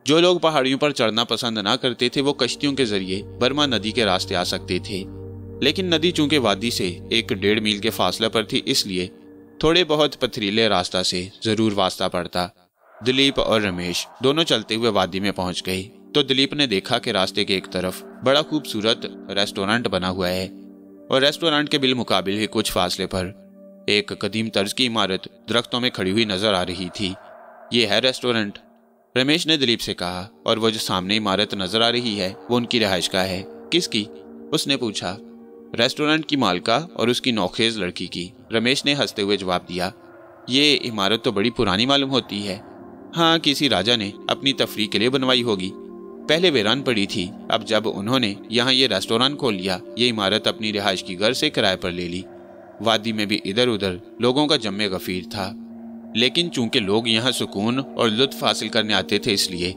जो लोग पहाड़ियों पर चढ़ना पसंद ना करते थे वो कश्तियों के जरिए बर्मा नदी के रास्ते आ सकते थे, लेकिन नदी चूंकि वादी से 1-1.5 मील के फासले पर थी, इसलिए थोड़े बहुत पथरीले रास्ता से जरूर वास्ता पड़ता। दिलीप और रमेश दोनों चलते हुए वादी में पहुंच गए तो दिलीप ने देखा कि रास्ते के एक तरफ बड़ा खूबसूरत रेस्टोरेंट बना हुआ है और रेस्टोरेंट के बिलमुकाबिल ही कुछ फासले पर एक कदीम तर्ज की इमारत दरख्तों में खड़ी हुई नजर आ रही थी। ये है रेस्टोरेंट, रमेश ने दिलीप से कहा, और वो जो सामने इमारत नजर आ रही है वो उनकी रिहाइश का है। किसकी? उसने पूछा। रेस्टोरेंट की मालका और उसकी नौखेज लड़की की, रमेश ने हंसते हुए जवाब दिया। ये इमारत तो बड़ी पुरानी मालूम होती है। हाँ, किसी राजा ने अपनी तफरीह के लिए बनवाई होगी। पहले वीरान पड़ी थी, अब जब उन्होंने यहाँ ये रेस्टोरेंट खोल लिया, ये इमारत अपनी रिहाइश की घर से किराए पर ले ली। वादी में भी इधर उधर लोगों का जम्मे गफीर था, लेकिन चूंकि लोग यहाँ सुकून और लुत्फ हासिल करने आते थे इसलिए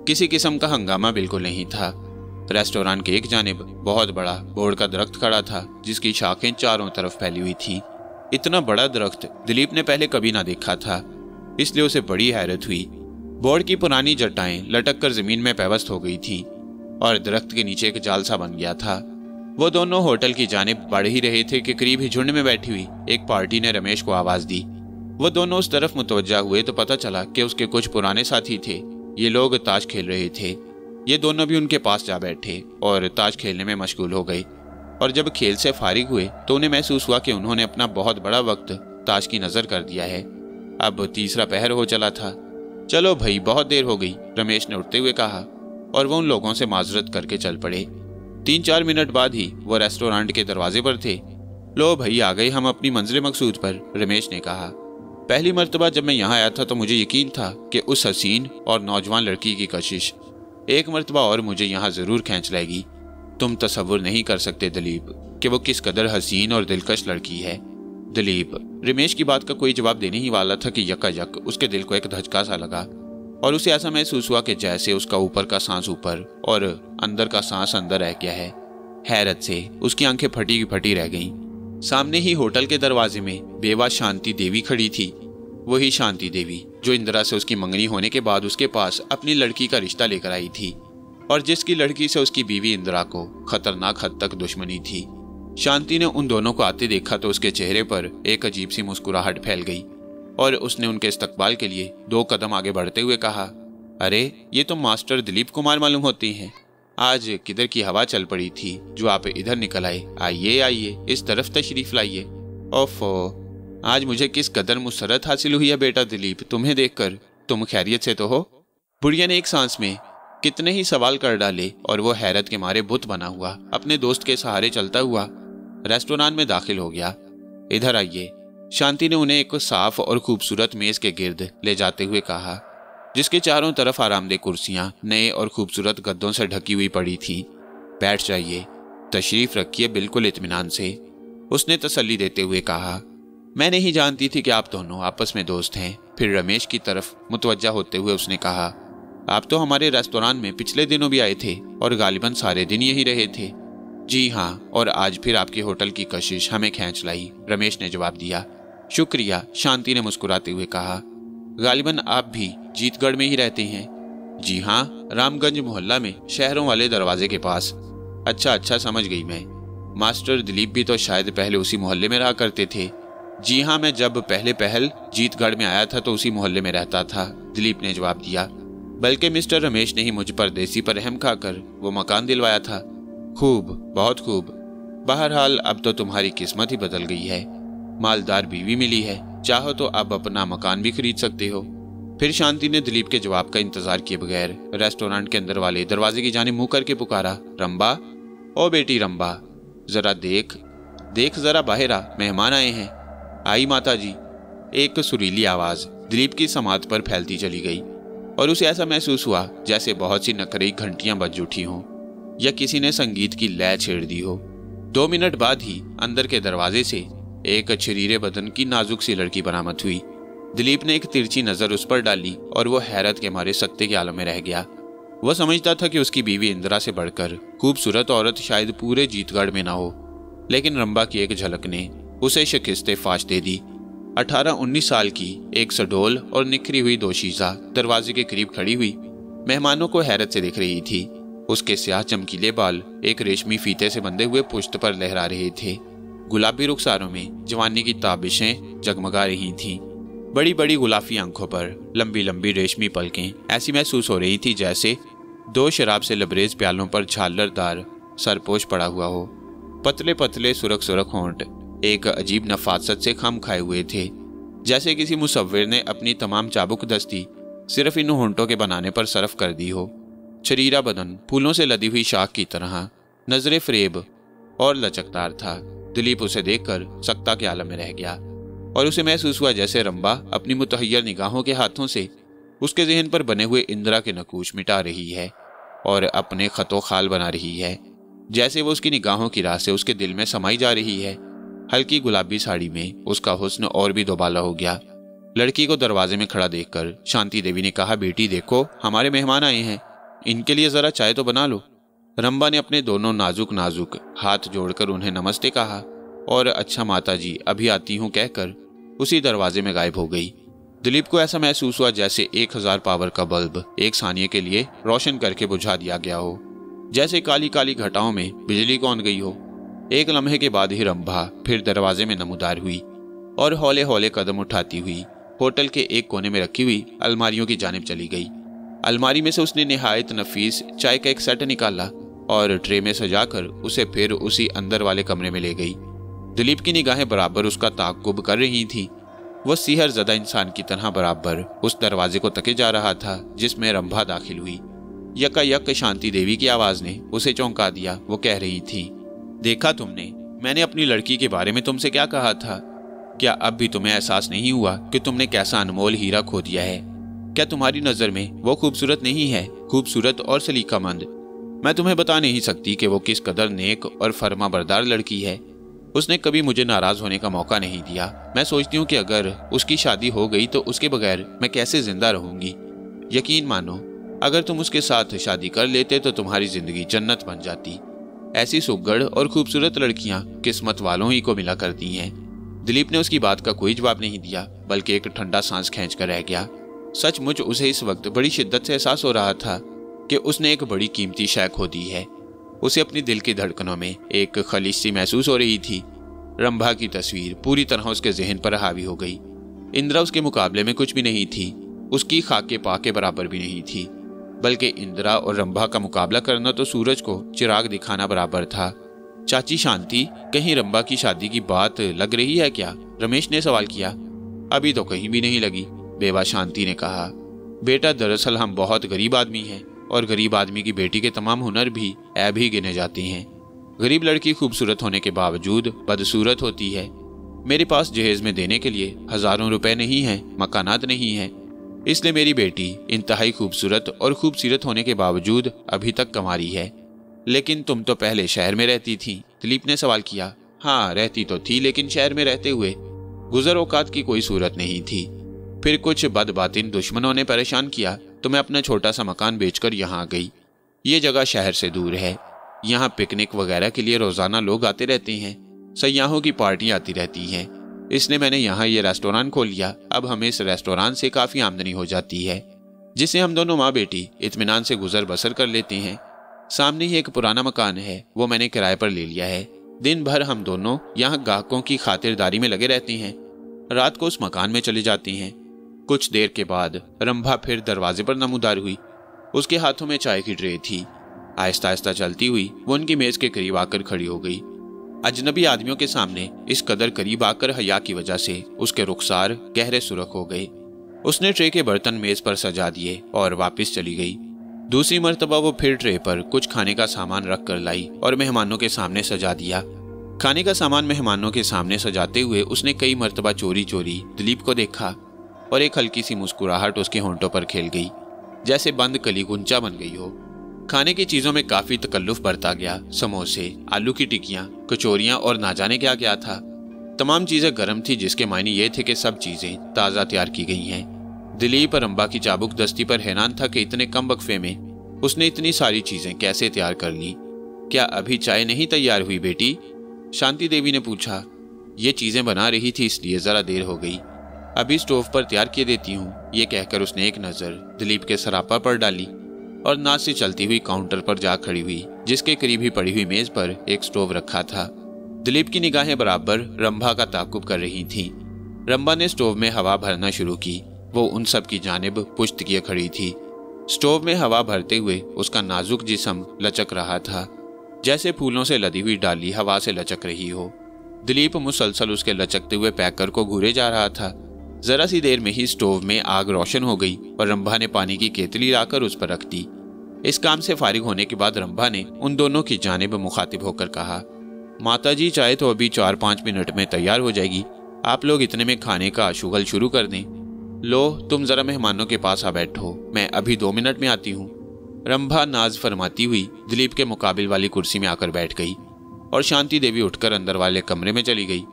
किसी किस्म का हंगामा बिल्कुल नहीं था। रेस्टोरेंट के एक जानिब बहुत बड़ा बोर्ड का दरख्त खड़ा था जिसकी शाखें चारों तरफ फैली हुई थी। इतना बड़ा दरख्त दिलीप ने पहले कभी ना देखा था, इसलिए उसे बड़ी हैरत हुई। बोर्ड की पुरानी जटाएं लटक कर जमीन में पेवस्त हो गई थी और दरख्त के नीचे एक जाल सा बन गया था। वो दोनों होटल की जानिब बढ़ ही रहे थे कि करीब ही झुंड में बैठी हुई एक पार्टी ने रमेश को आवाज दी। वो दोनों उस तरफ मुतवज्जा हुए तो पता चला कि उसके कुछ पुराने साथी थे। ये लोग ताश खेल रहे थे। ये दोनों भी उनके पास जा बैठे और ताश खेलने में मशगूल हो गए, और जब खेल से फारिग हुए तो उन्हें महसूस हुआ कि उन्होंने अपना बहुत बड़ा वक्त ताश की नजर कर दिया है। अब तीसरा पहर हो चला था। चलो भाई, बहुत देर हो गई, रमेश ने उठते हुए कहा, और वो उन लोगों से माजरत करके चल पड़े। 3-4 मिनट बाद ही वो रेस्टोरेंट के दरवाजे पर थे। लो भाई, आ गए हम अपनी मंजिल मकसूद पर, रमेश ने कहा। पहली मर्तबा जब मैं यहाँ आया था तो मुझे यकीन था कि उस हसीन और नौजवान लड़की की कशिश एक मर्तबा और मुझे यहाँ जरूर खींच लाएगी। तुम तसव्वुर नहीं कर सकते दिलीप कि वो किस कदर हसीन और दिलकश लड़की है। दिलीप, रमेश की बात का कोई जवाब देने ही वाला था कि यकायक उसके दिल को एक धचका सा लगा और उसे ऐसा महसूस हुआ कि जैसे उसका ऊपर का सांस ऊपर और अंदर का सांस अंदर रह गया है। हैरत से उसकी आंखें फटी की फटी रह गईं। सामने ही होटल के दरवाजे में बेवा शांति देवी खड़ी थी। वही शांति देवी जो इंदिरा से उसकी मंगनी होने के बाद उसके पास अपनी लड़की का रिश्ता लेकर आई थी और जिसकी लड़की से उसकी बीवी इंदिरा को खतरनाक हद तक दुश्मनी थी। शांति ने उन दोनों को आते देखा तो उसके चेहरे पर एक अजीब सी मुस्कुराहट फैल गई और उसने उनके इस्तकबाल के लिए 2 कदम आगे बढ़ते हुए कहा, अरे ये तो मास्टर दिलीप कुमार मालूम होती हैं। आज किधर की हवा चल पड़ी थी जो आप इधर निकल आए। आइए आइए, इस तरफ तशरीफ लाइए। ओफो, आज मुझे किस कदर मुसरत हासिल हुई है बेटा दिलीप तुम्हें देखकर। तुम खैरियत से तो हो? बुढ़िया ने एक सांस में कितने ही सवाल कर डाले और वो हैरत के मारे बुत बना हुआ अपने दोस्त के सहारे चलता हुआ रेस्टोरेंट में दाखिल हो गया। इधर आइए, शांति ने उन्हें एक साफ और खूबसूरत मेज के गिर्द ले जाते हुए कहा, जिसके चारों तरफ आरामदेह कुर्सियां नए और खूबसूरत गद्दों से ढकी हुई पड़ी थीं। बैठ जाइए, तशरीफ रखिए बिल्कुल इत्मीनान से, उसने तसल्ली देते हुए कहा। मैं नहीं जानती थी कि आप दोनों आपस में दोस्त हैं। फिर रमेश की तरफ मुतवज्जा होते हुए उसने कहा, आप तो हमारे रेस्टोरेंट में पिछले दिनों भी आए थे और गालिबन सारे दिन यही रहे थे। जी हाँ, और आज फिर आपके होटल की कशिश हमें खींच लाई, रमेश ने जवाब दिया। शुक्रिया, शांति ने मुस्कुराते हुए कहा। गालिबन आप भी जीतगढ़ में ही रहते हैं? जी हाँ, रामगंज मोहल्ला में, शहरों वाले दरवाजे के पास। अच्छा, समझ गई मैं। मास्टर दिलीप भी तो शायद पहले उसी मोहल्ले में रहा करते थे। जी हाँ, मैं जब पहले पहल जीतगढ़ में आया था तो उसी मोहल्ले में रहता था, दिलीप ने जवाब दिया। बल्कि मिस्टर रमेश ने ही मुझ परदेसी पर रहम खाकर वो मकान दिलवाया था। खूब, बहुत खूब। बहरहाल अब तो तुम्हारी किस्मत ही बदल गई है, मालदार बीवी मिली है, चाहो तो अब अपना मकान भी खरीद सकते हो। फिर शांति ने दिलीप के जवाब का इंतजार किए बगैर रेस्टोरेंट के अंदर वाले दरवाजे की जानिब मुंह करके पुकारा, रंबा, ओ बेटी रंबा, जरा देख देख जरा बाहर आ, मेहमान आए हैं। आई माता जी। एक सुरीली आवाज दिलीप की समात पर फैलती चली गई और उसे ऐसा महसूस हुआ जैसे बहुत सी नकरी घंटियां बज उठी हों या किसी ने संगीत की लय छेड़ दी हो। 2 मिनट बाद ही अंदर के दरवाजे से एक छरीरे बदन की नाजुक सी लड़की बरामद हुई। दिलीप ने एक तिरछी नजर उस पर डाली और वो हैरत के मारे सत्ते के आलम में रह गया। वह समझता था कि उसकी बीवी इंदिरा से बढ़कर खूबसूरत औरत शायद पूरे जीतगढ़ में ना हो, लेकिन रंबा की एक झलक ने उसे शिकस्ते फाश दे दी। 18-19 साल की एक सडोल और निखरी हुई दोशीजा दरवाजे के करीब खड़ी हुई मेहमानों को हैरत से देख रही थी। उसके स्याह चमकीले बाल एक रेशमी फीते से बंधे हुए पुश्त पर लहरा रहे थे। गुलाबी रुखसारों में जवानी की ताबिशें जगमगा रही थीं। बड़ी बड़ी गुलाफी आंखों पर लंबी लंबी रेशमी पलकें ऐसी महसूस हो रही थी जैसे 2 शराब से लबरेज प्यालों पर झालरदार सरपोश पड़ा हुआ हो। पतले पतले सुरख सुरख होंठ एक अजीब नफासत से खम खाए हुए थे, जैसे किसी मुसव्विर ने अपनी तमाम चाबुक दस्ती सिर्फ इन होंठों के बनाने पर सरफ कर दी हो। शरीरा बदन फूलों से लदी हुई शाख की तरह नजरे फरेब और लचकदार था। दिलीप उसे देखकर सख्ता के आलम में रह गया और उसे महसूस हुआ जैसे रंबा अपनी मुतहय्यर निगाहों के हाथों से उसके जहन पर बने हुए इंदिरा के नकूश मिटा रही है और अपने खतो खाल बना रही है, जैसे वो उसकी निगाहों की राह से उसके दिल में समाई जा रही है। हल्की गुलाबी साड़ी में उसका हुस्न और भी दोबाला हो गया। लड़की को दरवाजे में खड़ा देखकर शांति देवी ने कहा, बेटी देखो, हमारे मेहमान आए हैं, इनके लिए जरा चाय तो बना लो। रंबा ने अपने दोनों नाजुक नाजुक हाथ जोड़कर उन्हें नमस्ते कहा और अच्छा माता जी, अभी आती हूँ कहकर उसी दरवाजे में गायब हो गई। दिलीप को ऐसा महसूस हुआ जैसे 1000 पावर का बल्ब एक सानिये के लिए रोशन करके बुझा दिया गया हो, जैसे काली काली घटाओं में बिजली कौन गई हो। एक लम्हे के बाद ही रंभा फिर दरवाजे में नमूदार हुई और हौले हौले कदम उठाती हुई होटल के एक कोने में रखी हुई अलमारियों की जानिब चली गई। अलमारी में से उसने निहायत नफीस चाय का एक सेट निकाला और ट्रे में सजाकर उसे फिर उसी अंदर वाले कमरे में ले गई। दिलीप की निगाहें बराबर उसका ताक़ुब कर रही थीं। वह सीहर ज़दा इंसान की तरह बराबर उस दरवाजे को तके जा रहा था जिसमें रंभा दाखिल हुई। यकायक शांति देवी की आवाज ने उसे चौंका दिया। वो कह रही थी, देखा तुमने, मैंने अपनी लड़की के बारे में तुमसे क्या कहा था? क्या अब भी तुम्हें एहसास नहीं हुआ कि तुमने कैसा अनमोल हीरा खो दिया है? क्या तुम्हारी नजर में वो खूबसूरत नहीं है, खूबसूरत और सलीकामंद? मैं तुम्हें बता नहीं सकती कि वो किस कदर नेक और फर्मा बरदार लड़की है। उसने कभी मुझे नाराज होने का मौका नहीं दिया। मैं सोचती हूँ कि अगर उसकी शादी हो गई तो उसके बगैर मैं कैसे जिंदा रहूंगी। यकीन मानो, अगर तुम उसके साथ शादी कर लेते तो तुम्हारी जिंदगी जन्नत बन जाती। ऐसी सुगढ़ और खूबसूरत लड़कियां किस्मत वालों ही को मिला करती हैं। दिलीप ने उसकी बात का कोई जवाब नहीं दिया, बल्कि एक ठंडा सांस खींचकर रह गया। सचमुच उसे इस वक्त बड़ी शिद्दत से एहसास हो रहा था कि उसने एक बड़ी कीमती शय खो दी है। उसे अपनी दिल की धड़कनों में एक खलिश सी महसूस हो रही थी। रंभा की तस्वीर पूरी तरह उसके जहन पर हावी हो गई। इंदिरा उसके मुकाबले में कुछ भी नहीं थी, उसकी खाके पाके बराबर भी नहीं थी, बल्कि इंदिरा और रंभा का मुकाबला करना तो सूरज को चिराग दिखाना बराबर था। चाची शांति, कहीं रंभा की शादी की बात लग रही है क्या? रमेश ने सवाल किया। अभी तो कहीं भी नहीं लगी, बेवा शांति ने कहा। बेटा, दरअसल हम बहुत गरीब आदमी हैं और गरीब आदमी की बेटी के तमाम हुनर भी ऐब ही गिने जाते हैं। गरीब लड़की खूबसूरत होने के बावजूद बदसूरत होती है। मेरे पास जहेज में देने के लिए हजारों रुपए नहीं हैं, मकानात नहीं हैं, इसलिए मेरी बेटी इंतहाई खूबसूरत और खूबसूरत होने के बावजूद अभी तक कमारी है। लेकिन तुम तो पहले शहर में रहती थी, दिलीप ने सवाल किया। हाँ, रहती तो थी, लेकिन शहर में रहते हुए गुजर औकात की कोई सूरत नहीं थी। फिर कुछ बदबातिन दुश्मनों ने परेशान किया तो मैं अपना छोटा सा मकान बेचकर यहाँ आ गई। ये जगह शहर से दूर है, यहाँ पिकनिक वगैरह के लिए रोजाना लोग आते रहते हैं, सयाहों की पार्टियां आती रहती हैं, इसलिए मैंने यहाँ ये रेस्टोरेंट खोल लिया। अब हमें इस रेस्टोरेंट से काफी आमदनी हो जाती है, जिससे हम दोनों माँ बेटी इत्मीनान से गुजर बसर कर लेते हैं। सामने ही एक पुराना मकान है, वो मैंने किराए पर ले लिया है। दिन भर हम दोनों यहाँ ग्राहकों की खातिरदारी में लगे रहते हैं। रात को उस मकान में चली जाती हैं। कुछ देर के बाद रंभा फिर दरवाजे पर नमूदार हुई। उसके हाथों में चाय की ट्रे थी। आहिस्ता आहिस्ता चलती हुई वो उनकी मेज के करीब आकर खड़ी हो गई। अजनबी आदमियों के सामने इस कदर करीब आकर हया की वजह से उसके रुखसार गहरे सुर्ख हो गए। उसने ट्रे के बर्तन मेज पर सजा दिए और वापस चली गई। दूसरी मर्तबा वो फिर ट्रे पर कुछ खाने का सामान रख कर लाई और मेहमानों के सामने सजा दिया। खाने का सामान मेहमानों के सामने सजाते हुए उसने कई मर्तबा चोरी चोरी दिलीप को देखा और एक हल्की सी मुस्कुराहट उसके होंठों पर खेल गई, जैसे बंद कली गुंचा बन गई हो। खाने की चीजों में काफी तकल्लुफ बरता गया। समोसे, आलू की टिक्कियां, कचौरियां और ना जाने क्या क्या था। तमाम चीजें गर्म थी, जिसके मायने ये थे कि सब चीजें ताज़ा तैयार की गई हैं। दिलीप रंभा की चाबुक दस्ती पर हैरान था कि इतने कम वक्फे में उसने इतनी सारी चीजें कैसे तैयार कर ली। क्या अभी चाय नहीं तैयार हुई बेटी? शांति देवी ने पूछा। ये चीजें बना रही थी इसलिए जरा देर हो गई। अभी स्टोव पर तैयार किए देती हूँ। ये कहकर उसने एक नजर दिलीप के सरापा पर डाली और नाच से चलती हुई काउंटर पर जा खड़ी हुई, जिसके करीब ही पड़ी हुई मेज पर एक स्टोव रखा था। दिलीप की निगाहें बराबर रंभा का ताकुब कर रही थीं। रंभा ने स्टोव में हवा भरना शुरू की। वो उन सब की जानिब पुश्त किए खड़ी थी। स्टोव में हवा भरते हुए उसका नाजुक जिस्म लचक रहा था, जैसे फूलों से लदी हुई डाली हवा से लचक रही हो। दिलीप मुसलसल उसके लचकते हुए पैकर को घूरे जा रहा था। जरा सी देर में ही स्टोव में आग रोशन हो गई और रंभा ने पानी की केतली लाकर उस पर रख दी। इस काम से फारिग होने के बाद रंभा ने उन दोनों की जानिब मुखातिब होकर कहा, माताजी चाहे तो अभी 4-5 मिनट में तैयार हो जाएगी। आप लोग इतने में खाने का शुगल शुरू कर दें। लो, तुम जरा मेहमानों के पास आ बैठो, मैं अभी 2 मिनट में आती हूँ। रंभा नाज फरमाती हुई दिलीप के मुकाबिल वाली कुर्सी में आकर बैठ गई और शांति देवी उठकर अंदर वाले कमरे में चली गई,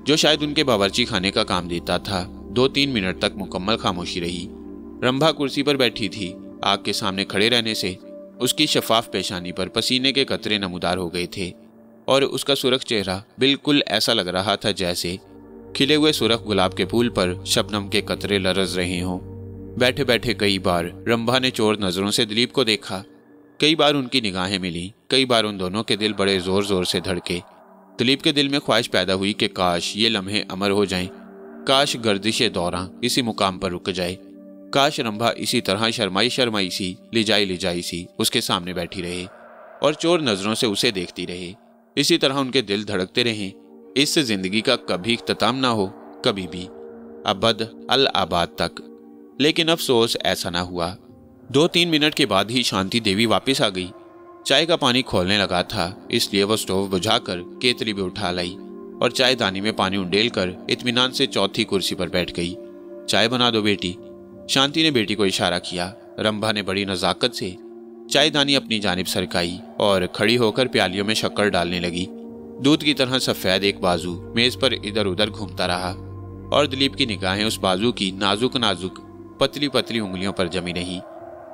जो शायद उनके बावर्ची खाने का काम देता था। 2-3 मिनट तक मुकम्मल खामोशी रही। रंभा कुर्सी पर बैठी थी। आग के सामने खड़े रहने से उसकी शफाफ पेशानी पर पसीने के कतरे नमूदार हो गए थे और उसका सुर्ख चेहरा बिल्कुल ऐसा लग रहा था जैसे खिले हुए सुर्ख गुलाब के फूल पर शबनम के कतरे लरज रहे हों। बैठे बैठे कई बार रंभा ने चोर नजरों से दिलीप को देखा। कई बार उनकी निगाहें मिली। कई बार उन दोनों के दिल बड़े जोर जोर से धड़के। दिलीप के दिल में ख्वाहिश पैदा हुई कि काश ये लम्हे अमर हो जाएं, काश गर्दिशे दौरां इसी मुकाम पर रुक जाए, काश रंभा इसी तरह शर्माई शर्माई सी लिजाई सी उसके सामने बैठी रहे और चोर नजरों से उसे देखती रहे। इसी तरह उनके दिल धड़कते रहें। इस जिंदगी का कभी इख्तिताम ना हो, कभी भी, अबद अल आबाद तक। लेकिन अफसोस ऐसा ना हुआ। 2-3 मिनट के बाद ही शांति देवी वापस आ गई। चाय का पानी खोलने लगा था, इसलिए वो स्टोव बुझाकर केतली भी उठा लाई और चाय दानी में पानी उंडेल कर इत्मीनान से चौथी कुर्सी पर बैठ गई। चाय बना दो बेटी। शांति ने बेटी को इशारा किया। रंभा ने बड़ी नजाकत से चायदानी अपनी जानिब सरकाई और खड़ी होकर प्यालियों में शक्कर डालने लगी। दूध की तरह सफेद एक बाजू मेज पर इधर उधर घूमता रहा और दिलीप की निगाहें उस बाजू की नाजुक नाजुक पतली पतली उंगलियों पर जमी रही,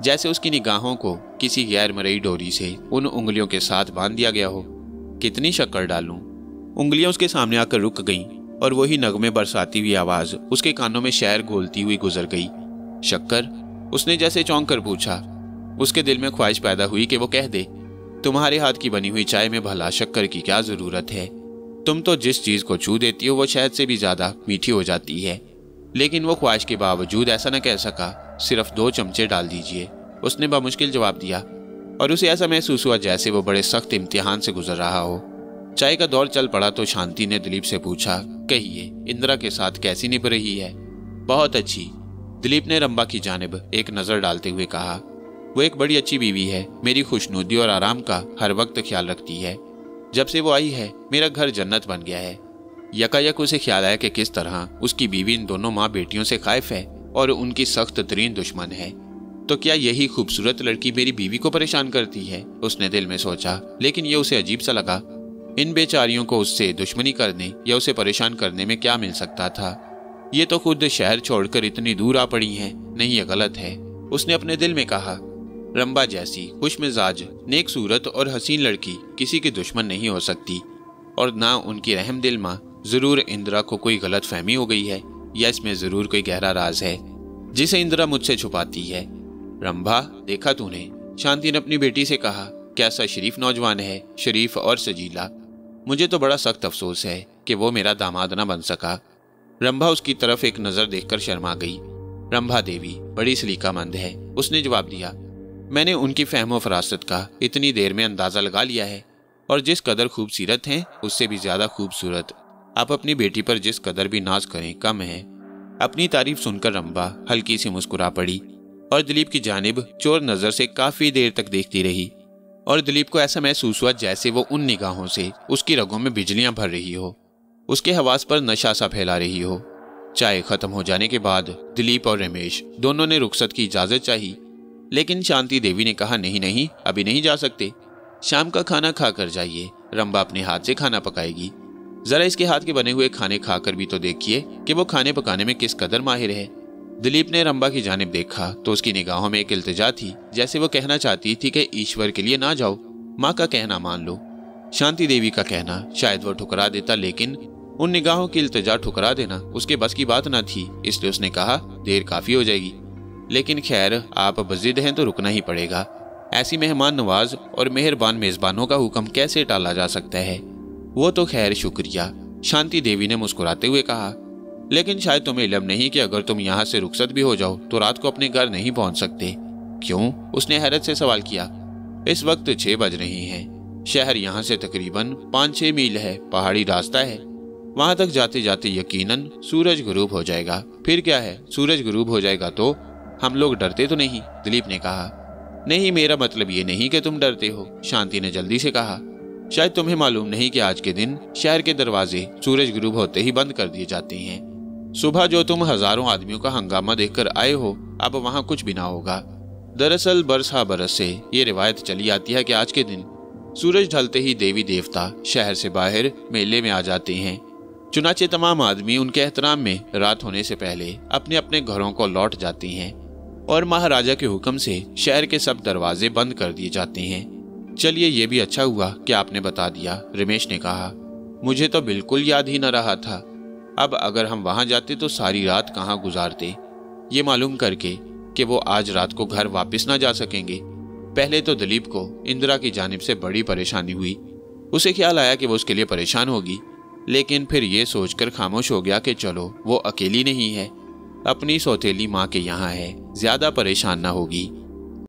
जैसे उसकी निगाहों को किसी गैर मरई डोरी से उन उंगलियों के साथ बांध दिया गया हो। कितनी शक्कर डालूं? उंगलियां उसके सामने आकर रुक गईं और वही नगमे बरसाती हुई आवाज उसके कानों में शहर घोलती हुई गुजर गई। शक्कर? उसने जैसे चौंक कर पूछा। उसके दिल में ख्वाहिश पैदा हुई कि वो कह दे, तुम्हारे हाथ की बनी हुई चाय में भला शक्कर की क्या जरूरत है? तुम तो जिस चीज को छू देती हो वो शहद से भी ज्यादा मीठी हो जाती है। लेकिन वो ख्वाहिश के बावजूद ऐसा न कह सका। सिर्फ 2 चमचे डाल दीजिए, उसने बामुश्किल जवाब दिया और उसे ऐसा महसूस हुआ जैसे वो बड़े सख्त इम्तिहान से गुजर रहा हो। चाय का दौर चल पड़ा तो शांति ने दिलीप से पूछा, कहिए इंदिरा के साथ कैसी निभ रही है? बहुत अच्छी। दिलीप ने रंभा की जानिब एक नजर डालते हुए कहा, वो एक बड़ी अच्छी बीवी है। मेरी खुशनुदी और आराम का हर वक्त ख्याल रखती है। जब से वो आई है मेरा घर जन्नत बन गया है। यकायक उसे ख्याल आया कि किस तरह उसकी बीवी इन दोनों माँ बेटियों से खाइफ है और उनकी सख्त तरीन दुश्मन है। तो क्या यही खूबसूरत लड़की मेरी बीवी को परेशान करती है? उसने दिल में सोचा, लेकिन ये उसे अजीब सा लगा। इन बेचारियों को उससे दुश्मनी करने या उसे परेशान करने में क्या मिल सकता था? ये तो खुद शहर छोड़कर इतनी दूर आ पड़ी हैं। नहीं, ये गलत है। उसने अपने दिल में कहा, रंभा जैसी खुशमिजाज, नेक सूरत और हसीन लड़की किसी की दुश्मन नहीं हो सकती और ना उनकी रहम दिल माँ। जरूर इंदिरा को कोई गलत फहमी हो गई है या इसमें जरूर कोई गहरा राज है जिसे इंदिरा मुझसे छुपाती है। रंभा, देखा तूने? शांति ने अपनी बेटी से कहा, कैसा शरीफ नौजवान है, शरीफ और सजीला। मुझे तो बड़ा सख्त अफसोस है कि वो मेरा दामाद ना बन सका। रंभा उसकी तरफ एक नजर देखकर शर्मा गई। रंभा देवी बड़ी सलीकामंद है, उसने जवाब दिया। मैंने उनकी फहमो फरासत का इतनी देर में अंदाजा लगा लिया है, और जिस कदर खूबसूरत हैं उससे भी ज्यादा खूबसूरत। आप अपनी बेटी पर जिस कदर भी नाज करें कम है। अपनी तारीफ सुनकर रंभा हल्की सी मुस्कुरा पड़ी और दिलीप की जानिब चोर नजर से काफी देर तक देखती रही, और दिलीप को ऐसा महसूस हुआ जैसे वो उन निगाहों से उसकी रगों में बिजलियां भर रही हो, उसके हवास पर नशा सा फैला रही हो। चाय खत्म हो जाने के बाद दिलीप और रमेश दोनों ने रुखसत की इजाजत चाही, लेकिन शांति देवी ने कहा नहीं नहीं, अभी नहीं जा सकते, शाम का खाना खाकर जाइए, रंभा अपने हाथ से खाना पकाएगी। जरा इसके हाथ के बने हुए खाने खाकर भी तो देखिए कि वो खाने पकाने में किस कदर माहिर है। दिलीप ने रंभा की जानिब देखा तो उसकी निगाहों में एक इल्तिजा थी, जैसे वो कहना चाहती थी कि ईश्वर के लिए ना जाओ, माँ का कहना मान लो। शांति देवी का कहना शायद वो ठुकरा देता, लेकिन उन निगाहों की इल्तिजा ठुकरा देना उसके बस की बात ना थी, इसलिए उसने कहा देर काफी हो जाएगी, लेकिन खैर आप बजिद हैं तो रुकना ही पड़ेगा। ऐसी मेहमान नवाज और मेहरबान मेजबानों का हुक्म कैसे टाला जा सकता है। वो तो खैर शुक्रिया, शांति देवी ने मुस्कुराते हुए कहा, लेकिन शायद तुम्हें इल्म नहीं कि अगर तुम यहाँ से रुखसत भी हो जाओ तो रात को अपने घर नहीं पहुंच सकते। क्यों? उसने हैरत से सवाल किया। इस वक्त 6 बज रहे हैं, शहर यहाँ से तकरीबन 5-6 मील है, पहाड़ी रास्ता है, वहां तक जाते जाते यकीनन सूरज गुरूब हो जाएगा। फिर क्या है, सूरज गुरूब हो जाएगा तो हम लोग डरते तो नहीं? दिलीप ने कहा। नहीं, मेरा मतलब ये नहीं कि तुम डरते हो, शांति ने जल्दी से कहा। शायद तुम्हें मालूम नहीं कि आज के दिन शहर के दरवाजे सूरज गुरूब होते ही बंद कर दिए जाते हैं। सुबह जो तुम हजारों आदमियों का हंगामा देखकर आए हो, अब वहां कुछ भी ना होगा। दरअसल बरसा बरस से ये रिवायत चली आती है कि आज के दिन सूरज ढलते ही देवी देवता शहर से बाहर मेले में आ जाते हैं। चुनाचे तमाम आदमी उनके एहतराम में रात होने से पहले अपने अपने घरों को लौट जाते हैं और महाराजा के हुक्म से शहर के सब दरवाजे बंद कर दिए जाते हैं। चलिए, ये भी अच्छा हुआ कि आपने बता दिया, रमेश ने कहा। मुझे तो बिल्कुल याद ही न रहा था। अब अगर हम वहां जाते तो सारी रात कहाँ गुजारते, ये मालूम करके कि वो आज रात को घर वापस ना जा सकेंगे। पहले तो दिलीप को इंदिरा की जानिब से बड़ी परेशानी हुई। उसे ख्याल आया कि वो उसके लिए परेशान होगी, लेकिन फिर ये सोचकर खामोश हो गया कि चलो वो अकेली नहीं है, अपनी सौतेली माँ के यहाँ है, ज्यादा परेशान ना होगी।